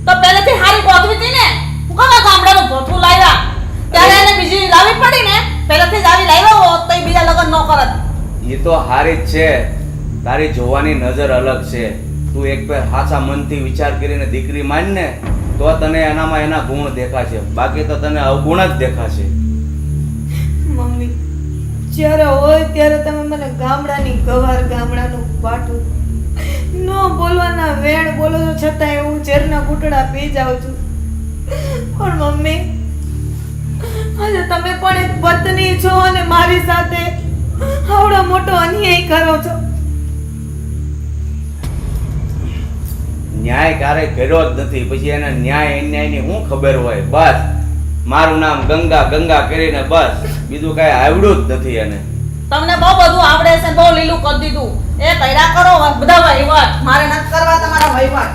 તો પહેલેથી હારી ગોઠવી હતી ને. હું કામ આ ગામડાનું ભોથું લાવ્યા? ત્યારે એને બીજી લાવી પડી ને. પહેલેથી જ આવી લાવ્યા હોત તો ઈ બીજા લગ્ન ન કરત. એ તો હારી જ છે. તારી જોવાની નજર અલગ છે. તું એક બે સાચા મનથી વિચાર કરીને દીકરી માન ને તો તને એનામાં એના ગુણ દેખાશે, બાકી તો તને અવગુણ જ દેખાશે. મમ્મી જ્યારે હોય ત્યારે તમે મને ગામડાની ગવાર, ગામડાનું પાટું, ન બોલવાના વેણ બોલો છો, છતાંય હું ઝેરના ઘૂંટડા પી જાઉં છું. પણ મમ્મી આજે તમે પણ એક પત્ની છો અને મારી સાથે આવડો મોટો અન્યાય કરો છો. ન્યાય ક્યારેય કર્યો જ નથી, પછી એને ન્યાય અન્યાયની શું ખબર હોય? બસ મારું નામ ગંગા ગંગા કરીને બસ બીજું કાંઈ આવડ્યું જ નથી એને. તમને બહુ બધું આવડે છે, બહુ લીલું કરી દીધું. એ કર્યા કરો બધા વહીવટ. મારે નથી કરવા તમારા વહીવટ.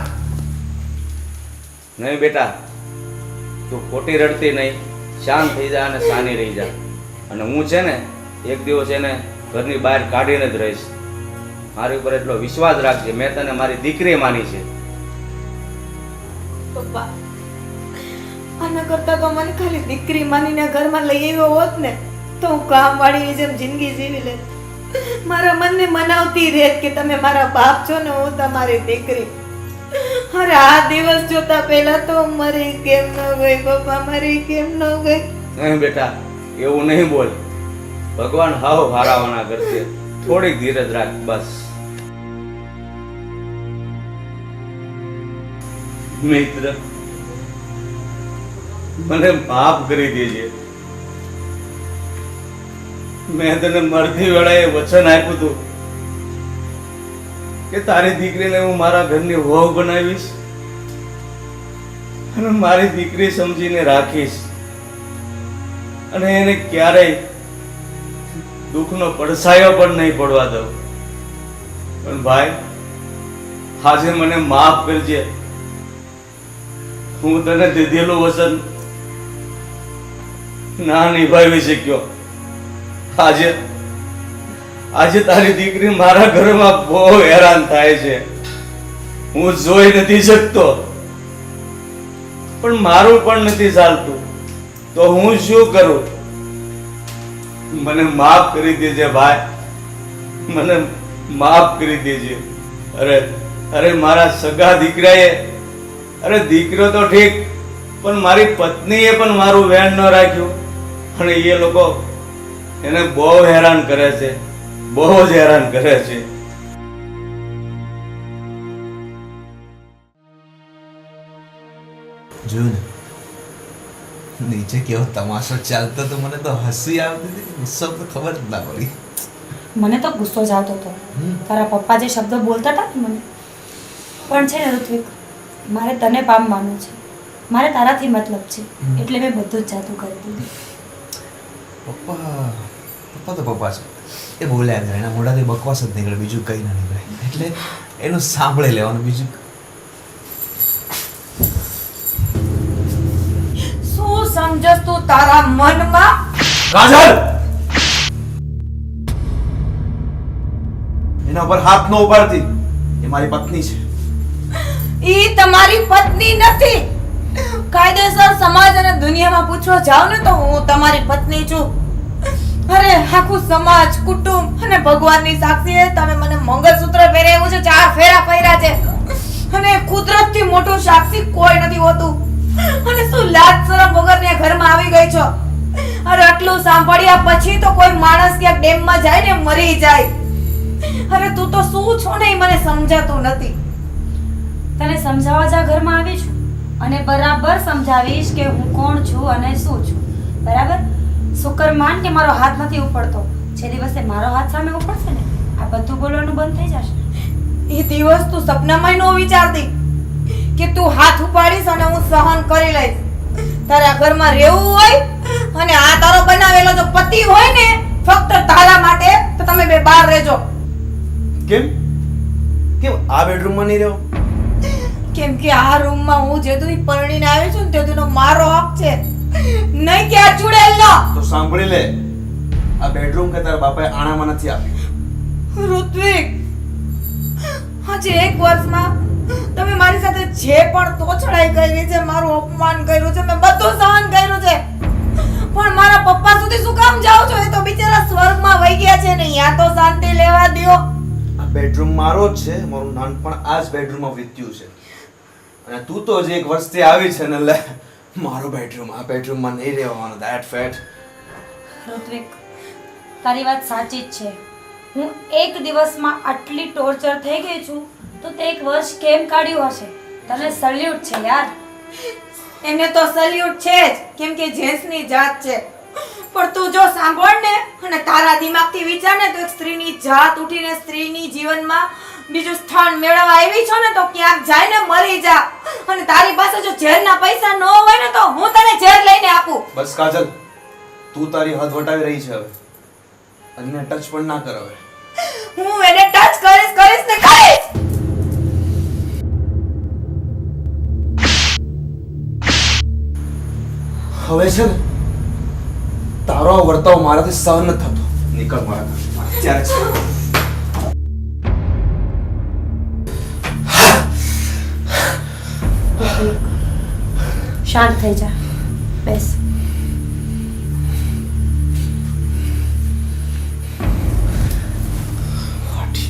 નહીં બેટા, તું ખોટી રડતી નહીં, શાંત થઈ જા અને શાની રહી જા. અને હું છે ને એક દિવસ એને ઘરની બહાર કાઢીને જ રહીશ. મારી ઉપર એટલો વિશ્વાસ રાખજે, મેં તને મારી દીકરી માની છે. પપ્પા આના કરતા તો મને ખાલી દીકરી માનીને ઘરમાં લઈ આવ્યો હોત ને તો હું કામવાળીની જેમ જિંદગી જીવી લેત. મારા મનને મનાવતી રહેત કે તમે મારા બાપ છો ને હું તમારી દીકરી. અરે આ દિવસ જોતા પહેલા તો મરી કેમ ન ગઈ પપ્પા, મરી કેમ ન ગઈ? નહીં બેટા, એવું નહીં બોલ. ભગવાન હાવ હારાવાના કરશે. થોડીક ધીરજ રાખ બસ. મિત્ર, મને માફ કરી દેજે. મેં તને મરતી વેળાએ વચન આપ્યું હતું કે તારી દીકરીને હું મારા ઘરની વહુ બનાવીશ અને મારી દીકરી સમજીને રાખીશ અને એને ક્યારેય દુઃખનો પડછાયો પણ નહીં પડવા દઉં. પણ ભાઈ, આજે મને માફ કરજે. હું તને દીધેલું વચન ના નિભાવી શક્યો. આજે તારી દીકરી મારા ઘરમાં બહુ હેરાન થાય છે. હું જોઈ નથી શકતો, પણ મારું પણ નથી ચાલતું. તો હું શું કરું? મને માફ કરી દેજે ભાઈ, મને માફ કરી દેજે. અરે મારા સગા દીકરાએ, અરે દીકરો તો ઠીક, પણ મારી પત્નીએ પણ મારું વેણ ન રાખ્યું અને એ લોકો એને બહુ હેરાન કરે છે, બહુ જ હેરાન કરે છે. જોયું ને, નીચે કેવો તમાશો ચાલતો તો મને તો હસી આવતી હતી ગુસ્સો તો ખબર જ ના પડી. મને તો ગુસ્સો જ આવતો હતો તારા પપ્પા જે શબ્દો બોલતા હતા ને મને. પણ છે ને ઋત્વિક, મારે તને પામવાનું છે, મારે તારાથી મતલબ છે, એટલે મેં બધું જ જાતું કરી દીધું. પપ્પા તો પપ્પા છે, એ બોલ્યા કરે, એના મોઢાથી બકવાસ જ નીકળે, બીજું કંઈ ના નીકળે. એટલે એનું સાંભળી લેવાનું, બીજું શું સમજસ તું તારા મનમાં? કાજલ, એના ઉપર હાથ ન ઉપાડતી. એ મારી પત્ની છે. ઈ તમારી પત્ની નથી. કાયદેસર સમાજ અને દુનિયામાં પૂછવા જાવ ને તો હું તમારી પત્ની છું. અરે આખું સમાજ, કુટુંબ અને ભગવાનની સાક્ષીએ તમે મને મંગળસૂત્ર પહેરાવ્યું છે, 4 ફેરા પહેર્યા છે, અને કુદરતથી મોટું સાક્ષી કોઈ નથી હોતું. અને શું લાજ શરમ વગરની આ ઘરમાં આવી ગઈ છો? અરે આટલું સાંભળ્યા પછી તો કોઈ માણસ ક્યાંક ડેમમાં જાય ને મરી જાય. અરે તું તો શું છો ને એ મને સમજાતું નથી. તને સમજાવવા જ આ ઘરમાં આવી છું અને બરાબર સમજાવીશ કે હું કોણ છું અને શું છું. બરાબર? શુકર માન કે મારો હાથ નથી ઉપડતો. જે દિવસે મારો હાથ સામે ઉપડશે ને આ બધું બોલવાનું બંધ થઈ જશે. એ દિવસ તું સપનામાં ન વિચારતી કે તું હાથ ઉપાડીશ અને હું સહન કરી લઈશ. તારે આ ઘરમાં રહેવું હોય અને આ તારો બનાવેલો જો પતિ હોય ને ફક્ત તારા માટે, તો તમે બે બહાર રહેજો. કેમ કેમ આ બેડરૂમમાં નહીં રહ્યો? કેમ કે આ રૂમમાં હું જે તું પરણીને આવી છું ને તે તેનો મારો હક છે, નહીં કે આ ચુડેલનો. તો સાંભળી લે, આ બેડરૂમ કે તારા બાપાએ આણામાં નથી આપ્યું. ઋત્વિક, આજે 1 વર્ષમાં તમે મારી સાથે જે પણ તોછડાઈ કરી છે, મારું અપમાન કર્યું છે, મેં બધું સહન કર્યું છે, પણ મારા પપ્પા સુધી શું કામ જાઓ છો? એ તો બિચારા સ્વર્ગમાં વહી ગયા છે ને, યા તો શાંતિ લેવા દ્યો. આ બેડરૂમ મારો જ છે. મારું નાનપણ આ જ બેડરૂમમાં વીત્યું છે. અને તું તો હજી 1 વર્ષથી આવી છે ને, લે મારો બેડરૂમ આ બેડરૂમમાં નહીં રહેવાનું. That fat. ઋત્વિક, તારી વાત સાચી જ છે. હું એક દિવસમાં આટલી ટોર્ચર થઈ ગઈ છું તો તે 1 વર્ષ કેમ કાઢ્યું હશે? તને સલ્યુટ છે યાર. એને તો સલ્યુટ છે જ, કેમ કે જેન્ટ્સની જાત છે. પણ તું જો સાંભળ ને અને તારા દિમાગથી વિચાર ને, તો એક સ્ત્રીની જાત ઉઠીને સ્ત્રીની જીવનમાં બીજું સ્થાન મેળવવા આવી છો ને, તો ક્યાંક જાય ને મરી જા. અને તારી પાસે જો ઝેરના પૈસા ન હોય ને તો હું તને ઝેર લઈને આપું. બસ કાજલ, તું તારી હદ વટાવી રહી છે હવે. અને ટચ પણ ના કર હવે. હું એને ટચ કરીશ ને કરીશ. હવે છે ને તારો આ વર્તાવ મારાથી સહન નથી થતો. નીકળ મારા ઘરથી. અત્યારે જ. શાંત થઈ જા, બેસ.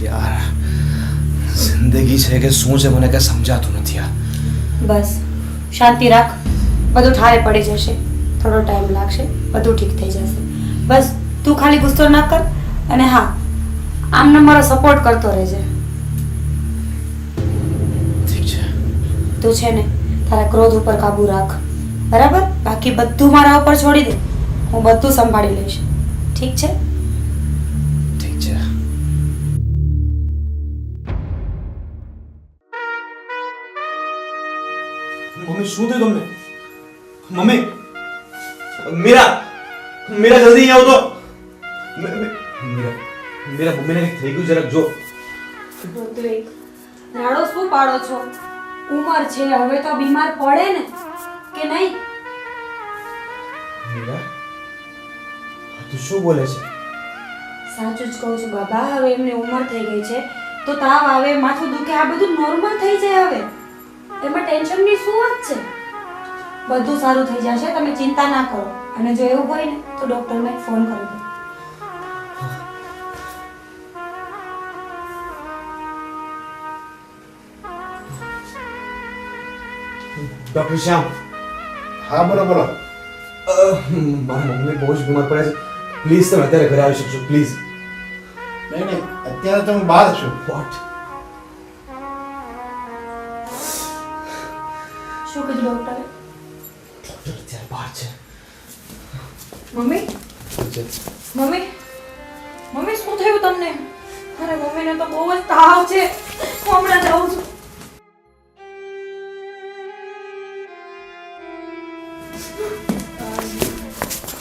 યાર, જિંદગી છે કે શું છે મને કઈ સમજાતું નથી. આ બસ શાંતિ રાખ, બધું ઠારે પડી જશે. થોડો ટાઈમ લાગશે, બધું ઠીક થઈ જશે. બસ તું ખાલી ગુસ્સો ના કર. અને હા, આમને મારો સપોર્ટ કરતો રહેજે. ઠીક છે. તું છે ને તારા ક્રોધ ઉપર કાબુ રાખ, બરાબર? બાકી બધું મારા ઉપર છોડી દે, હું બધું સંભાળી લઈશ. ઠીક છે? ઠીક છે. મમ્મી શું થયું તમને? મમ્મી, મીરા, મીરા જલ્દી અહીં આવ તો. મીરા, મીરા મમ્મીને કંઈક થઈ ગયું, જરાક જો. રાડો શું પાડો છો? ઉંમર છે, હવે તો બીમાર પડે ને કે નહીં? મીરા, તું શું બોલે છે? સાચું જ કહું છું બાબા. હવે એમની ઉંમર થઈ ગઈ છે તો તાવ આવે, માથું દુખે, આ બધું નોર્મલ થઈ જાય. હવે એમાં ટેન્શનની શું વાત છે? બધું સારું થઈ જશે, તમે ચિંતા ના કરો. અને જો એવું હોય ને તો ડોક્ટરને ફોન કરી દો. ડોક્ટર શ્યામ. હા બોલો બોલો. મારા મમ્મી બહુ જ બીમાર પડે છે. પ્લીઝ તમે અત્યારે ઘરે આવી શકશો? પ્લીઝ. નહીં નહીં, અત્યારે તમે બહાર છો. વોટ? શું કીધું ડોક્ટરે? ડોક્ટર અત્યારે બહાર છે. મમ્મી મમ્મી મમ્મી શું થયું તમને? અરે મમ્મીને તો બહુ જ તાવ છે. હું હમણાં જાઉં છું.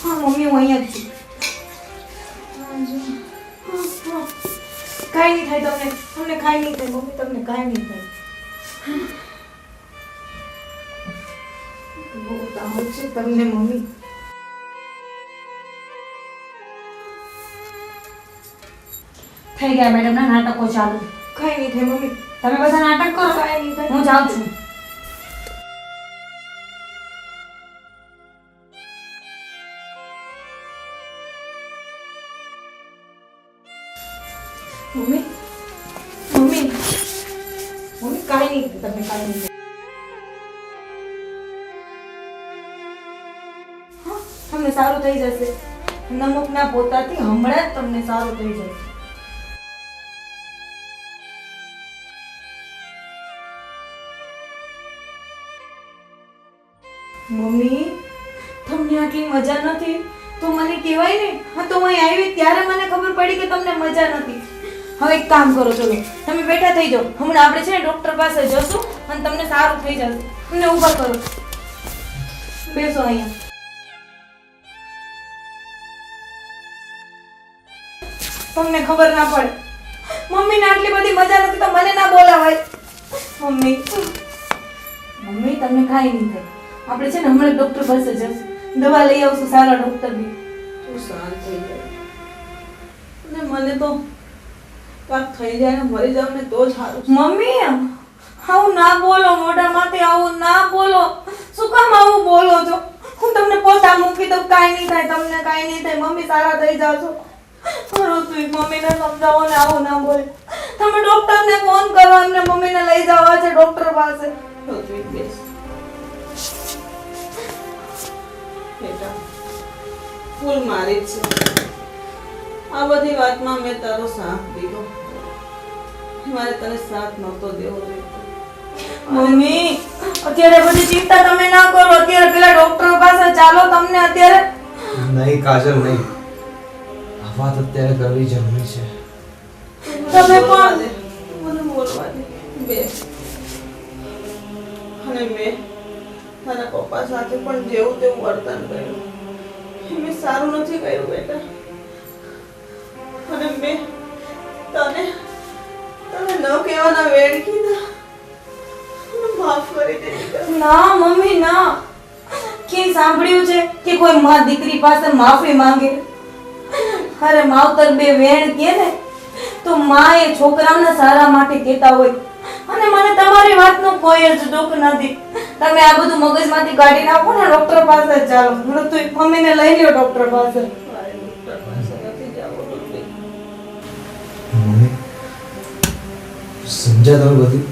હા મમ્મી હું અહીંયા જ છું. કાંઈ નહીં થાય તમને. તમને કાંઈ નહીં થાય મમ્મી. તમને કાંઈ નહીં થાય. બહુ તાવ છે તમને મમ્મી. થઈ ગયા મેડમના નાટકો ચાલુ. કાંઈ નહીં થાય મમ્મી. તમે બધા નાટક કરો. કાંઈ નહીં થાય. હું જાઉં છું. મમ્મી મમ્મી મમ્મી કાંઈ નહીં થાય. તમને કાંઈ નહીં થાય. હા, તમને સારું થઈ જશે. નમકના પોતાથી હમણાં જ તમને સારું થઈ જશે. મમ્મી તમને આટલી મજા નથી તો મને કહેવાય ને. હા તો હું અહીં આવી ત્યારે મને ખબર પડી કે તમને મજા નથી. હવે એક કામ કરો, ચલો તમે બેઠા થઈ જાઓ. હમણાં આપણે છે ને ડોક્ટર પાસે જશું અને તમને સારું થઈ જશે. તમને ઊભા કરો. બેસો અહીંયા. તમને ખબર ના પડે. મમ્મીને આટલી બધી મજા નથી તો મને ના બોલાવાય. મમ્મી મમ્મી તમને કાંઈ નહીં થાય. આપણે છે ને હમણાં ડોક્ટર પાસે જશું. દવા લઈ આવશું સારા ડોક્ટર ની. તું શાંત થઈ જાય. અને મને તો કાંક થઈ જાય ને મરી જાવ ને તો જ સારું છે. મમ્મી આવું ના બોલો. મોઢામાંથી આવું ના બોલો. શું કામ આવું બોલો છો? હું તમને પોતા મૂકી દઉં. કાંઈ નહીં થાય. તમને કાંઈ નહીં થાય. મમ્મી સારા થઈ જાશો. ઋત્વિક મમ્મીને સમજાવો ને આવું ના બોલે. તમે ડોક્ટરને ફોન કરો એમને મમ્મીને લઈ જવા છે ડોક્ટર પાસે. ઋત્વિક બેસ. બેટા ભૂલ મારી જ છે. આ બધી વાતમાં મેં તારો સાથ દીધો. મારે તને સાથ નહોતો દેવો જોઈતો. મમ્મી અત્યારે બધી ચિંતા તમે ના કરો. અત્યારે પેલા ડોક્ટર પાસે ચાલો. તમને અત્યારે નહીં કાજલ, નહીં. આ વાત અત્યારે કરવી જરૂરી છે. તમે પણ મને બોલવા દે. બેસ. અને મેં તારા પપ્પા સાથે પણ જેવું તેવું વર્તન કર્યું. મેં સારું નથી કર્યું બેટા. અને મેં તને ન કહેવાના વેડ કીધા. મને માફ કરી દે દીકરા. ના મમ્મી ના. કે સાંભળ્યું છે કે કોઈ માં દીકરી પાસે માફી માંગે? અરે માવતર બે વેણ કે ને તો માં એ છોકરાઓના સારા માટે કહેતા હોય. અને મને તમારી વાતનો કોઈ જ દુઃખ નથી. તમે આ બધું મગજમાંથી કાઢી નાખો ને ડોક્ટર પાસે જ ચાલો. ઋત્વિક મમ્મીને લઈ લ્યો ડોક્ટર પાસે. મારે ડોક્ટર પાસે નથી જવું ઋત્વિક. મમ્મી સમજ્યા તમે બધી?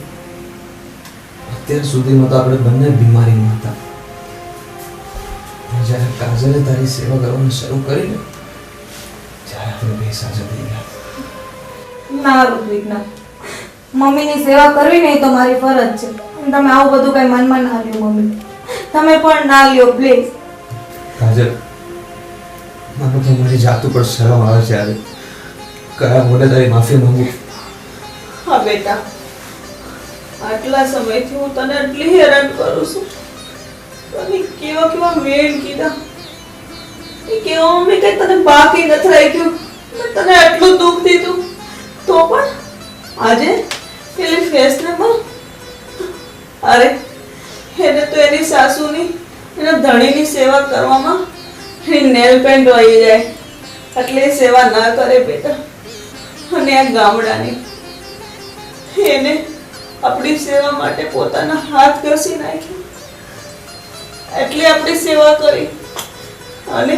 અત્યાર સુધીમાં તો આપણે બંને બીમારીમાં હતા. પણ જ્યારે કાજલે તારી સેવા કરવાનું શરૂ કરી ને ત્યારે આપણે બે સાજા થઈ ગયા. ના ઋત્વિક ના. મમ્મીની સેવા કરવી ને એ તો મારી ફરજ છે. તમે આવું બધું કઈ મનમાં ના લ્યો મમ્મી. તમે પણ ના લ્યો પ્લીઝ. કાજલ, મને તો મારી જાત ઉપર શરમ આવે છે. આજે કયા મોઢે તારી માફી માંગુ? હા બેટા, આટલા સમયથી હું તને આટલી હેરાન કરું છું. તને કેવા કેવા વેણ કીધા. એ કેવા મમ્મી કઈ તને બાકી નથી રહી ગયું. મેં તને આટલું દુઃખ દીધું તો પણ આજે પેલી ફેશનેબલ અરે એને તો એની સાસુની એના ધણીની સેવા કરવામાં એની નેલ પેન્ટ વહી જાય એટલે એ સેવા ના કરે બેટા. અને આ ગામડાની એને આપણી સેવા માટે પોતાના હાથ ઘસી નાખ્યા. એટલે આપણી સેવા કરી. અને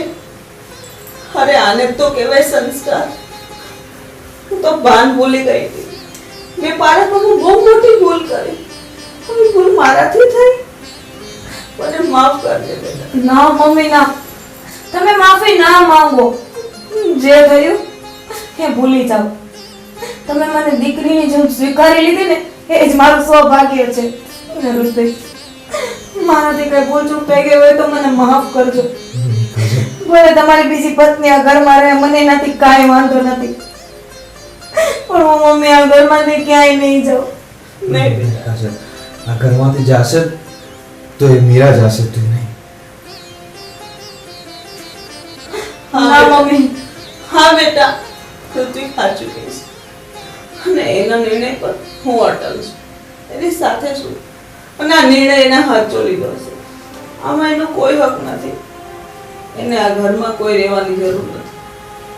અરે આને તો કહેવાય સંસ્કાર. હું તો ભાન ભૂલી ગઈ હતી. મેં બાળકમાં બહુ મોટી ભૂલ કરી. હવે ભૂલ મારાથી થઈ. મને માફ કરજે બેટા. ના મમ્મી ના. તમે માફી ના માંગો. જે થયું એ ભૂલી જાઓ. તમે મને દીકરીની જેમ સ્વીકારી લીધી ને એ જ મારું સૌભાગ્ય છે. અને ઋત્વિક મારાથી કઈ ભૂલ ચૂક થઈ ગઈ હોય તો મને માફ કરજો. ભલે તમારી બીજી પત્ની આ ઘરમાં રહે, મને એનાથી કાંઈ વાંધો નથી, પણ હું મમ્મી આ ઘરમાંથી ક્યાંય નહીં જાઉં. નહીં કાજલ, આ ઘરમાંથી જાશે તો એ મીરા જાશે, તું નહીં. ના મમ્મી, હા બેટા, ઋત્વિક સાચું કહીશ અને એના નિર્ણય પર હું અટલ છું, એની સાથે છું અને આ નિર્ણય એના હાથો લીધો છે. આમાં એનો કોઈ હક નથી. એને આ ઘરમાં કોઈ રહેવાની જરૂર નથી.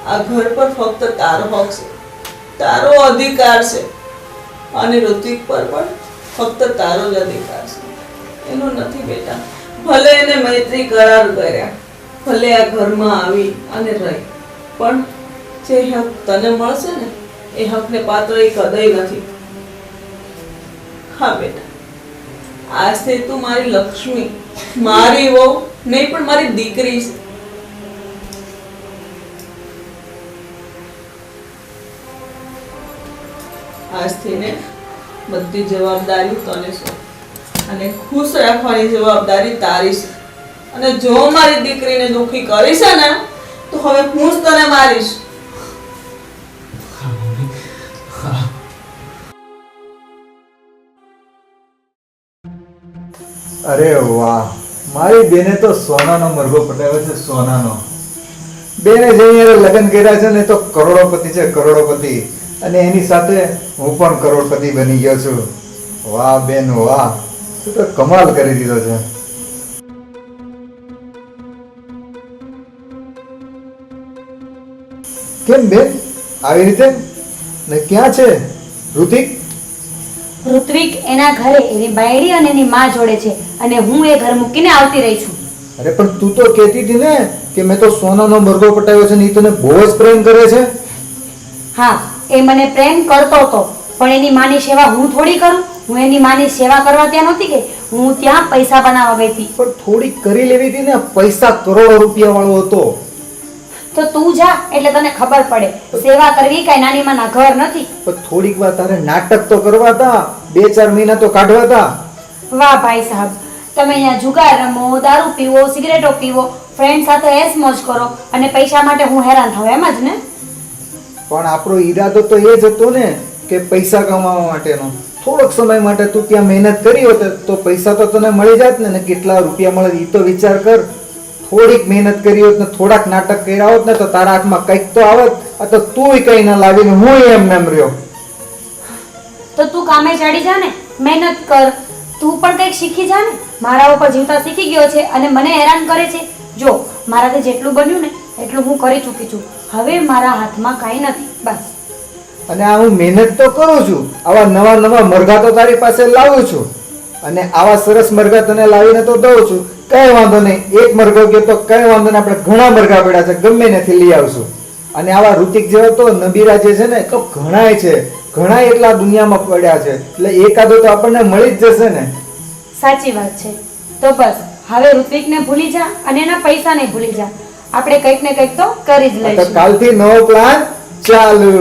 આ ઘર પર ફક્ત તારો હક છે, તારો અધિકાર છે અને ઋત્વિક પર પણ ફક્ત તારો જ અધિકાર છે, એનો નથી બેટા. ભલે એને મૈત્રી કરાર કર્યા, ભલે આ ઘરમાં આવી અને રહી, પણ જે હક તને મળશે ને એ હકને પાત્ર એ કદાય નથી. હા બેટા, આજથી તું મારી લક્ષ્મી, મારી વહુ નહીં પણ મારી દીકરી છે. આજથી ને બધી જવાબદારી તને છે અને ખુશ રાખવાની જવાબદારી તારી છે. અને જો મારી દીકરીને દુખી કરી છે ને તો હવે હું જ તને મારીશ. અરે વાહ, મારી બેને તો સોનાનો મરઘો પટાવ્યો છે, સોનાનો. બેને જે યાર લગ્ન કર્યા છે ને તો કરોડોપતિ છે, કરોડોપતિ. અને એની સાથે હું પણ કરોડપતિ બની ગયો છું. વાહ બેન વાહ, તું તો કમાલ કરી દીધો છે. કેમ બેન આવી રીતે? ને ક્યાં છે ઋતિક? ઋત્વિક એના ઘરે એની બાયડી અને એની માં જોડે છે અને હું એ ઘર મૂકીને આવતી રહી છું. અરે પણ તું તો કહેતી હતી ને કે મેં તો સોનાનો મરઘો પટાવ્યો છે ને એ તને બહુ જ પ્રેમ કરે છે. હા, એ મને પ્રેમ કરતો હતો, પણ એની માની સેવા હું થોડી કરું? હું એની માની સેવા કરવા ત્યાં નહોતી ગઈ, હું ત્યાં પૈસા બનાવવા ગઈ હતી. પણ થોડીક કરી લેવી હતી ને, પૈસા કરોડો રૂપિયા વાળો હતો. તો તું જા એટલે તને ખબર પડે, સેવા કરવી કઈ નાની માના ઘર નથી. પણ થોડીક વાર તારે નાટક તો કરવા હતા, 2-4 મહિના તો કાઢવા હતા. વાહ ભાઈ સાહેબ, તમે અહીંયા જુગાર રમો, દારૂ પીવો, સિગરેટો પીવો, ફ્રેન્ડ સાથે એસ મોજ કરો અને પૈસા માટે હું હેરાન થાવ, એમ જ ને? પણ આપણો ઈરાદો તો એ જ હતો ને કે પૈસા કમાવા માટેનો. થોડોક સમય માટે તું ત્યાં મહેનત કરી હોત તો પૈસા તો તને મળી જાત ને. કેટલા રૂપિયા મળે એ તો વિચાર કર. થોડીક મહેનત કરી હોત ને, થોડાક નાટક કર્યા હોત ને તો તારા હાથમાં કંઈક તો આવત. આ તો તુંય કંઈ ના લાવીને હું એમ રહ્યો. તો તું કામે ચડી જા ને, મહેનત કર, તું પણ કંઈક શીખી જા ને. મારા ઉપર જીવતા શીખી ગયો છે અને મને હેરાન કરે છે. જો મારાથી જેટલું બન્યું ને એટલું હું કરી ચૂકી છું. હવે મારા હાથમાં કાંઈ નથી, બસ. અને આ હું મહેનત તો કરું છું, આવા નવા નવા મરઘા તો તારી પાસે લાવું છું અને આવા સરસ મરઘા તને લાવીને તો દઉં છું. કઈ વાંધો નહીં, એક મરઘો ગયો તો કઈ વાંધો નહીં, આપણે ઘણા મરઘા પડ્યા છે, ગમે ત્યાંથી લઈ આવશું. અને આવા ઋતિક જેવા તો નબીરા જે છે ને તો ઘણાય છે, ઘણા એટલા દુનિયામાં પડ્યા છે, એટલે એકાદો તો આપણને મળી જ જશે ને. સાચી વાત છે. તો બસ હવે ઋત્વિકને ભૂલી જા અને એના પૈસાને ભૂલી જા. આપણે કંઈક ને કંઈક તો કરી જ તો લઈશું. કાલથી નવો પ્લાન ચાલુ.